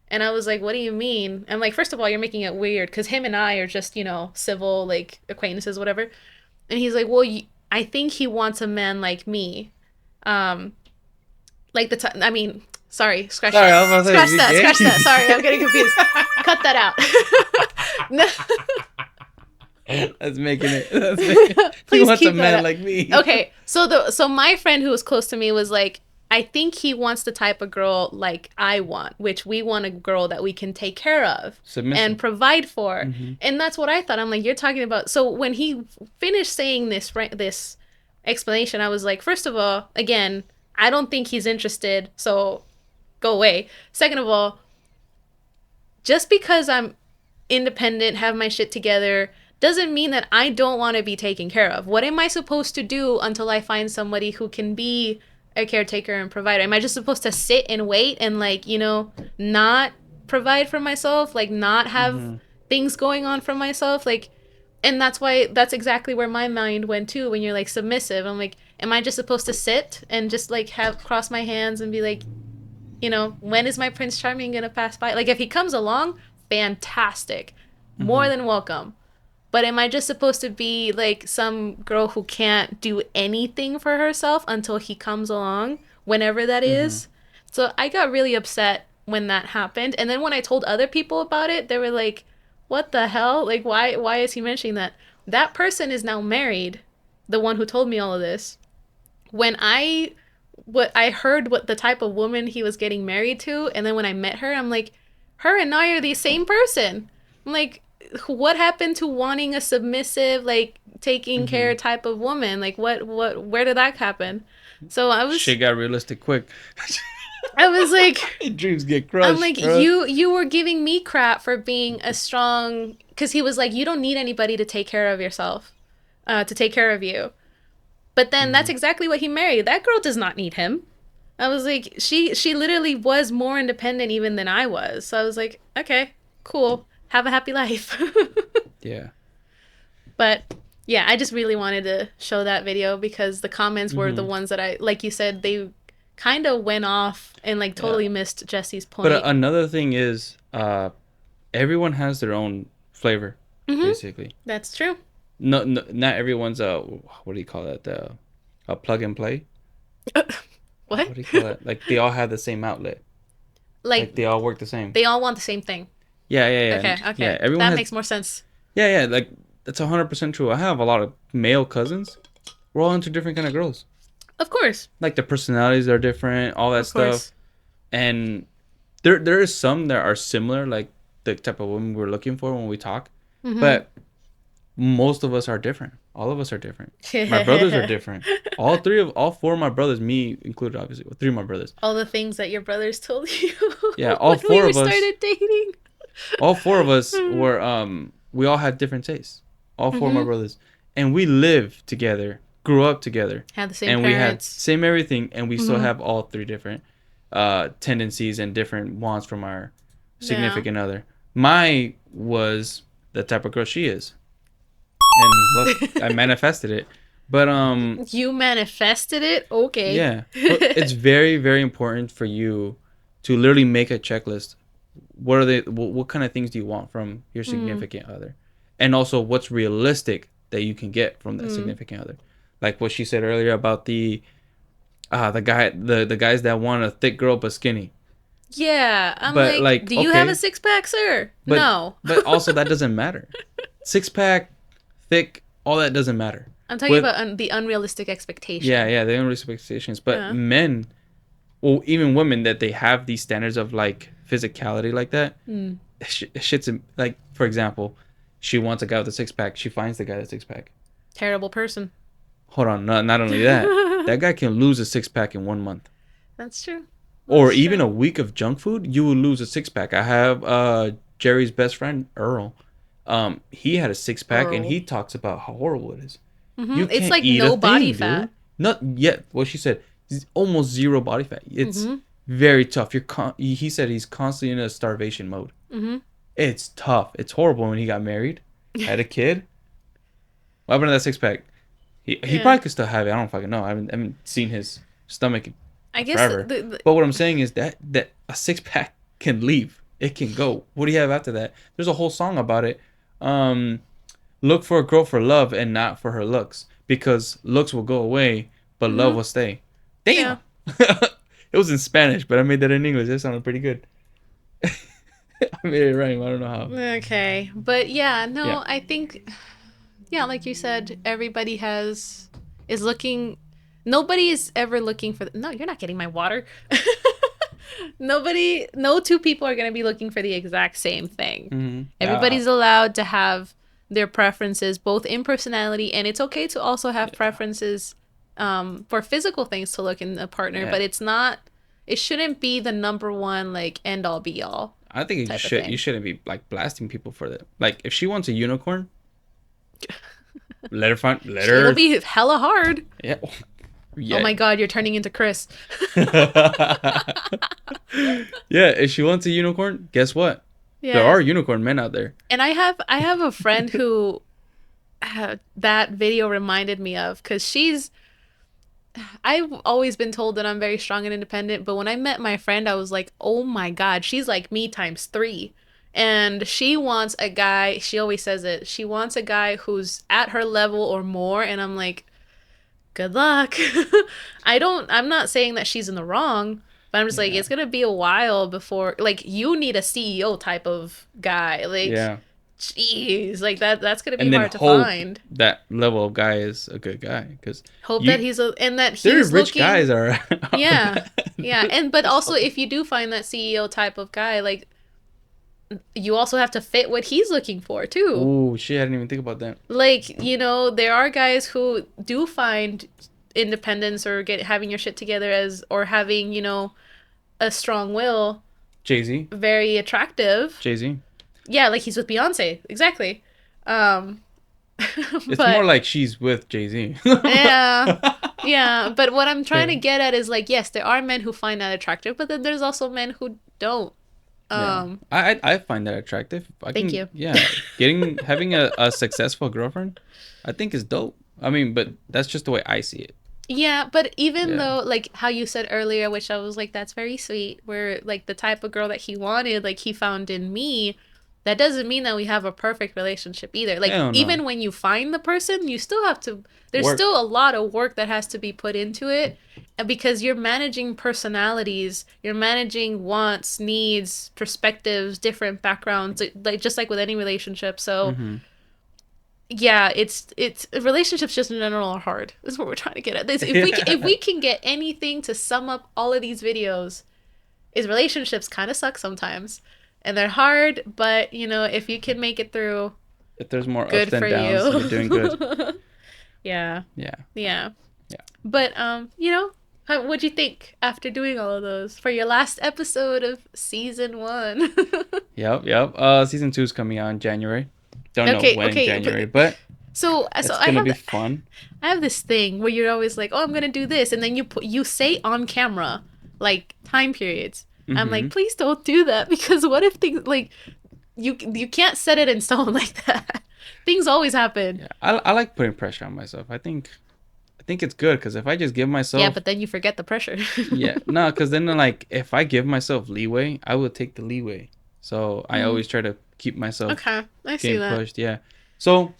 And I was like, what do you mean? I'm like, first of all, you're making it weird, because him and I are just, you know, civil, like, acquaintances, whatever. And he's like, well, I think he wants a man like me. Like, I mean, sorry, scratch that. Scratch that. Sorry, I'm getting confused. Cut that out. No. That's making it. He wants a man like me. Okay, so my friend who was close to me was like, I think he wants the type of girl like I want, which we want a girl that we can take care of and provide for. And that's what I thought. I'm like, you're talking about. So when he finished saying this explanation, I was like, first of all, again, I don't think he's interested, so go away. Second of all, just because I'm independent, have my shit together, doesn't mean that I don't want to be taken care of. What am I supposed to do until I find somebody who can be a caretaker and provider? Am I just supposed to sit and wait and like, you know, not provide for myself, like not have things going on for myself? Like, and that's exactly where my mind went too when you're like submissive. I'm like, am I just supposed to sit and just like have cross my hands and be like, you know, when is my Prince Charming gonna pass by? Like if he comes along, fantastic. More than welcome. But am I just supposed to be like some girl who can't do anything for herself until he comes along, whenever that is? So I got really upset when that happened. And then when I told other people about it, they were like, what the hell? Like, why is he mentioning that? That person is now married, the one who told me all of this. When I heard what the type of woman he was getting married to, and then when I met her, I'm like, her and I are the same person. I'm like, what happened to wanting a submissive, like taking care type of woman? Like where did that happen? So I was shit got realistic quick. I was like, dreams get crushed. I'm like, bro. You were giving me crap for being a strong, because he was like, you don't need anybody to take care of yourself, to take care of you. But then that's exactly what he married. That girl does not need him. I was like, she literally was more independent even than I was. So I was like, okay, cool. Have a happy life. Yeah. But yeah, I just really wanted to show that video because the comments were the ones that I, like you said, they kind of went off and like totally missed Jesse's point. But another thing is, everyone has their own flavor, basically. That's true. No, not everyone's what do you call that? A plug and play. What do you call it? Like they all have the same outlet. Like they all work the same. They all want the same thing. Yeah. Okay. Yeah, everyone that makes more sense. Yeah. Like that's 100% true. I have a lot of male cousins. We're all into different kind of girls. Of course. Like the personalities are different, all that stuff. And there is some that are similar, like the type of women we're looking for when we talk. But most of us are different. All of us are different. My brothers are different. All four of my brothers, me included, obviously, three of my brothers. All the things that your brothers told you. Yeah, all four of us started dating. All four of us were we all had different tastes. All four of my brothers, and we lived together, grew up together, had the same and parents. We had same everything, and we still have all three different tendencies and different wants from our significant other. My was the type of girl she is. And look, I manifested it. But you manifested it? Okay. Yeah. But it's very, very important for you to literally make a checklist. What kind of things do you want from your significant other? And also what's realistic that you can get from that significant other. Like what she said earlier about the guys that want a thick girl but skinny. Yeah. I'm like, do you have a six pack, sir? No. But also that doesn't matter. Six pack, thick, all that doesn't matter. I'm talking about the unrealistic expectations. Yeah, the unrealistic expectations. But men, or even women, that they have these standards of like physicality like that. Shit's like, for example, she wants a guy with a six pack. She finds the guy with a six pack. Terrible person. Hold on, not only that, that guy can lose a six pack in 1 month. That's true. Or even a week of junk food, you will lose a six pack. I have Jerry's best friend Earl. He had a six pack and he talks about how horrible it is. You can't it's like eat no a body thing, fat. dude. Not yet. What she said, almost zero body fat. It's very tough. He said he's constantly in a starvation mode. It's tough. It's horrible. When he got married, had a kid. What happened to that six pack? He probably could still have it. I don't fucking know. I haven't seen his stomach I guess forever. But what I'm saying is that a six pack can leave. It can go. What do you have after that? There's a whole song about it. Look for a girl for love and not for her looks, because looks will go away, but love will stay. Damn. Yeah. It was in Spanish, but I made that in English. That sounded pretty good. I made it rhyme. I don't know how. Okay, but I think, like you said, everybody is looking. Nobody is ever looking for. No, you're not getting my water. No two people are going to be looking for the exact same thing. Everybody's allowed to have their preferences, both in personality, and it's okay to also have preferences for physical things to look in a partner, but it shouldn't be the number one, like, end all be all. I think you shouldn't be like blasting people for that. Like, if she wants a unicorn, Let her find. Let It'll her. be hella hard. Yeah. Oh my God, you're turning into Chris. Yeah, if she wants a unicorn, guess what? Yeah. There are unicorn men out there. And I have a friend who that video reminded me of, because I've always been told that I'm very strong and independent, but when I met my friend, I was like, oh my God, she's like me times 3. And she wants a guy, she always says it, she wants a guy who's at her level or more, and I'm like, good luck. I'm not saying that she's in the wrong, but I'm just like, it's gonna be a while before, like, you need a CEO type of guy. Like, jeez, like that's gonna be hard to find. That level of guy is a good guy, because that he's and that he's rich looking, guys are. Yeah, and but also if you do find that CEO type of guy, like, you also have to fit what he's looking for too. Oh shit, I didn't even think about that. Like, there are guys who do find independence or having your shit together or having, a strong will. Jay-Z. Very attractive. Jay-Z. Yeah, like he's with Beyonce. Exactly. It's more like she's with Jay-Z. Yeah. But what I'm trying to get at is, like, yes, there are men who find that attractive, but then there's also men who don't. I find that attractive. Thank you. Yeah, having a successful girlfriend, I think is dope. I mean, but that's just the way I see it. Yeah, but even though, like how you said earlier, which I was like, that's very sweet, where like the type of girl that he wanted, like he found in me, that doesn't mean that we have a perfect relationship either. Like, even when you find the person, you still have to, there's still a lot of work that has to be put into it, because you're managing personalities, you're managing wants, needs, perspectives, different backgrounds, like just like with any relationship. So yeah, it's relationships just in general are hard. That's what we're trying to get at. If we can get anything to sum up all of these videos, is relationships kind of suck sometimes. And they're hard, but if you can make it through, if there's more ups and downs, you're doing good. Yeah. But what'd you think after doing all of those for your last episode of season 1? Yep. Season 2 is coming out in January. Don't know when in January, but so it's gonna be fun. I have this thing where you're always like, oh, I'm gonna do this, and then you say on camera like time periods. I'm like, please don't do that, because what if things, like, you can't set it in stone like that. Things always happen. Yeah, I like putting pressure on myself. I think it's good, because if I just give myself... Yeah, but then you forget the pressure. No, because then, like, if I give myself leeway, I will take the leeway. So I always try to keep myself I see that. pushed. Yeah. So...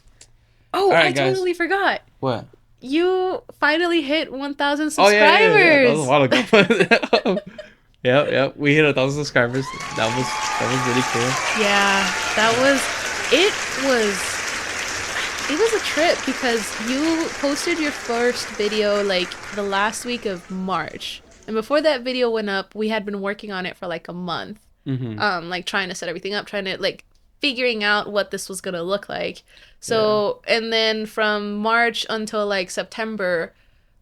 Oh, right, totally forgot. What? You finally hit 1,000 subscribers. Yeah. That was a while ago. Yep. We hit 1,000 subscribers. That was really cool. Yeah, it was a trip, because you posted your first video like the last week of March, and before that video went up, we had been working on it for like a month, like trying to set everything up, trying to like figuring out what this was gonna look like. So and then from March until like September,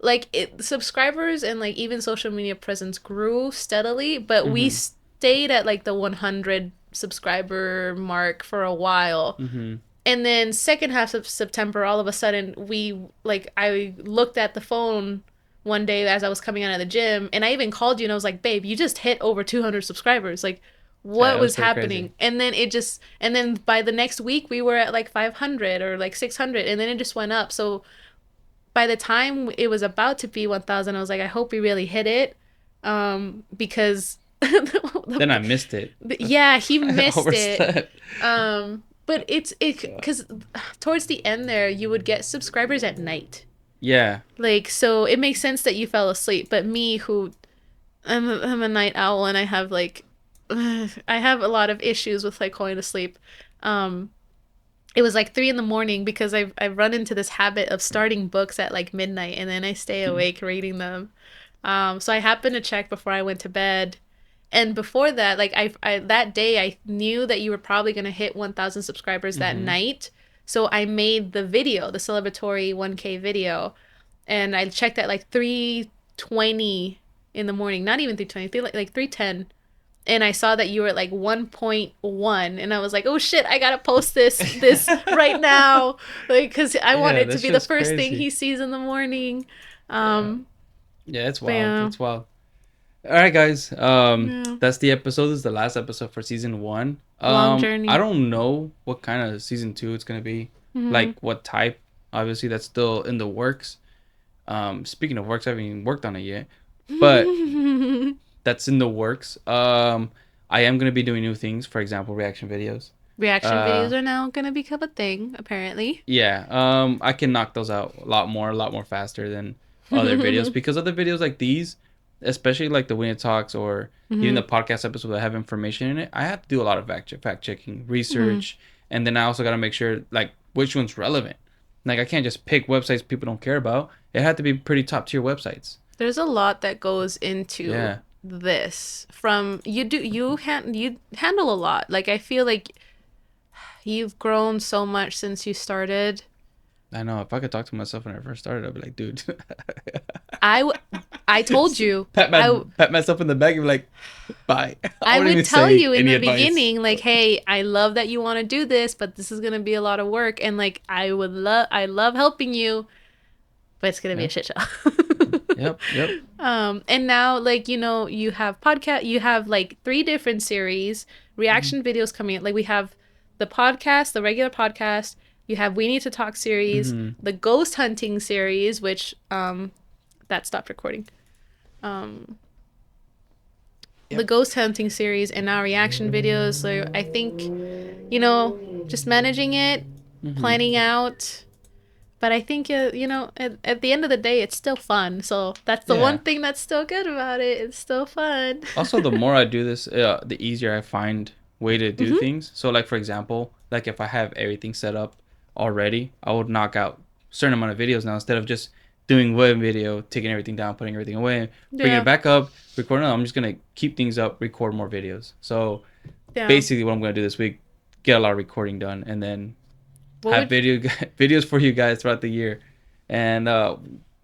like subscribers and like even social media presence grew steadily, but we stayed at like the 100 subscriber mark for a while. And then second half of September, all of a sudden I looked at the phone one day as I was coming out of the gym, and I even called you and I was like, babe, you just hit over 200 subscribers. Like, what was happening? Crazy. And then by the next week we were at like 500 or like 600, and then it just went up. So by the time it was about to be 1,000, I was like, I hope we really hit it, because then I missed it. Yeah, he missed it. But it's because towards the end there, you would get subscribers at night. Yeah. Like, so it makes sense that you fell asleep. But me, I'm a night owl, and I have like, I have a lot of issues with like going to sleep. It was like 3 a.m, because I've run into this habit of starting books at like midnight, and then I stay awake reading them. So I happened to check before I went to bed. And before that, like I that day, I knew that you were probably going to hit 1,000 subscribers that night. So I made the video, the celebratory 1K video. And I checked at like 3:20 in the morning, not even 3:20, like 3:10. and I saw that you were at like 1.1, and I was like, oh shit, I gotta post this right now, like, because I want it to be the first thing he sees in the morning. Yeah, it's wild. Yeah. It's wild. All right, guys. That's the episode. This is the last episode for season 1. Long journey. I don't know what kind of season 2 it's gonna be. Like what type. Obviously, that's still in the works. Speaking of works, I haven't even worked on it yet, but that's in the works. I am gonna be doing new things. For example, reaction videos. Reaction videos are now gonna become a thing, apparently. Yeah. I can knock those out a lot more faster than other videos, because other videos like these, especially like the Winnie Talks or even the podcast episodes that have information in it, I have to do a lot of fact checking, research, and then I also got to make sure like which one's relevant. Like I can't just pick websites people don't care about. It had to be pretty top tier websites. There's a lot that goes into this. From you handle a lot. Like I feel like you've grown so much since you started. I know. If I could talk to myself when I first started, I'd be like, dude. I told you. Pat myself in the back and be like, bye. I would tell you in the beginning, like, hey, I love that you want to do this, but this is gonna be a lot of work, and like I love helping you, but it's gonna be a shit show. Yep. And now, like, you know, you have you have like 3 different series, reaction videos coming out. Like we have the podcast, the regular podcast. You have We Need to Talk series, the ghost hunting series, which that stopped recording. The ghost hunting series, and now reaction videos. So I think, you know, just managing it, planning out. But I think, you know, at the end of the day, it's still fun. So that's the one thing that's still good about it. It's still fun. Also, the more I do this, the easier I find way to do things. So like, for example, like if I have everything set up already, I would knock out a certain amount of videos now, instead of just doing one video, taking everything down, putting everything away, bringing it back up, recording. I'm just gonna keep things up, record more videos. So basically what I'm gonna do this week, get a lot of recording done, and then have videos for you guys throughout the year. And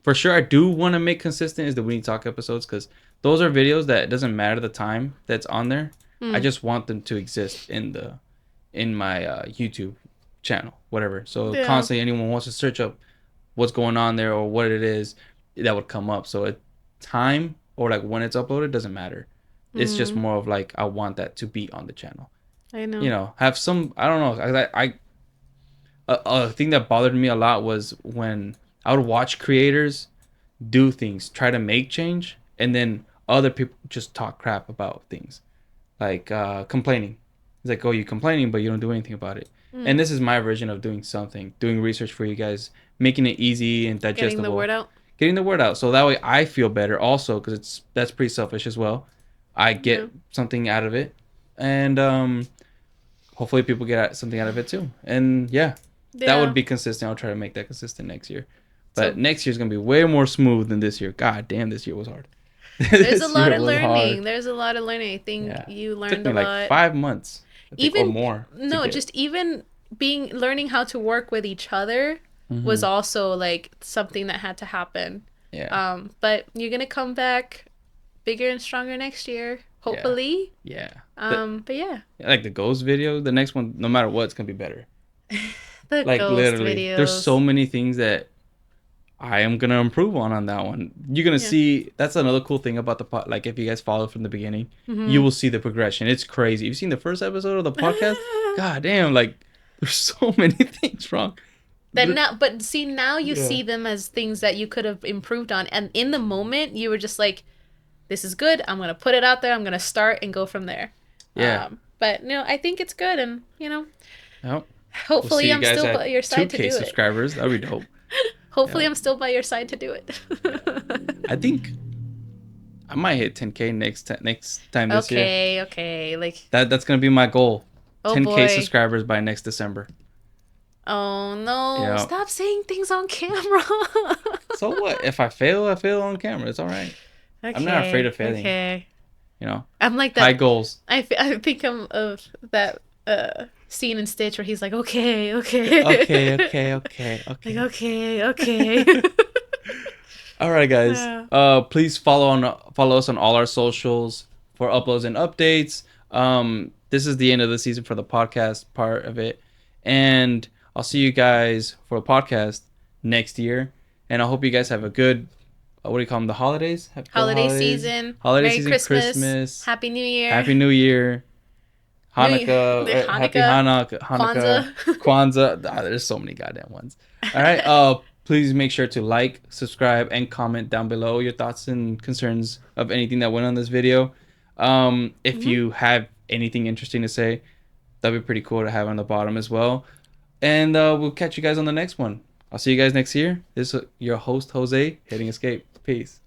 for sure I do want to make consistent is the We Need Talk episodes, because those are videos that it doesn't matter the time that's on there. I just want them to exist in my YouTube channel, whatever. So constantly anyone wants to search up what's going on there or what it is, that would come up. So time or like when it's uploaded doesn't matter. It's just more of like I want that to be on the channel. I know. You know, have some, I don't know. A thing that bothered me a lot was when I would watch creators do things, try to make change, and then other people just talk crap about things, like complaining. It's like, oh, you're complaining, but you don't do anything about it. And this is my version of doing something, doing research for you guys, making it easy and digestible. Getting the word out. So that way I feel better also, because that's pretty selfish as well. I get something out of it, and hopefully people get something out of it too. And that would be consistent. I'll try to make that consistent next year. But next year's going to be way more smooth than this year. God damn, this year was hard. There's a lot of learning. There's a lot of learning. I think you learned a lot. Like 5 months. Even or more. No, just even learning how to work with each other was also like something that had to happen. Yeah. But you're going to come back bigger and stronger next year, hopefully. Yeah. But yeah. Like the ghost video, the next one, no matter what, it's going to be better. Like literally videos. There's so many things that I am gonna improve on that one. You're gonna see. That's another cool thing about the like if you guys follow from the beginning, you will see the progression. It's crazy. You've seen the first episode of the podcast. God damn, like there's so many things wrong but see, now you see them as things that you could have improved on, and in the moment you were just like, this is good, I'm gonna put it out there, I'm gonna start and go from there. But I think it's good, and hopefully I'm still by your side to do it. 2K subscribers, that would be dope. Hopefully I'm still by your side to do it. I think I might hit 10K next time this year. Okay. Like that's gonna be my goal. 10K boy. subscribers by next December. Oh no! Stop saying things on camera. So what? If I fail on camera. It's all right. Okay, I'm not afraid of failing. Okay. I'm like that. High goals. I think I'm of that scene in Stitch where he's like, okay. Okay. Like, okay. All right, guys. Please follow us on all our socials. for uploads and updates. This is the end of the season for the podcast part of it. And I'll see you guys for a podcast next year. And I hope you guys have a good, what do you call them, the holidays? Holiday season. Holiday Merry season, Christmas. Happy New Year. Happy New Year. Hanukkah. Happy Hanukkah. Kwanzaa. There's so many goddamn ones. All right. Please make sure to like, subscribe, and comment down below your thoughts and concerns of anything that went on this video. If you have anything interesting to say, that'd be pretty cool to have on the bottom as well. And we'll catch you guys on the next one. I'll see you guys next year. This is your host, Jose, hitting escape. Peace.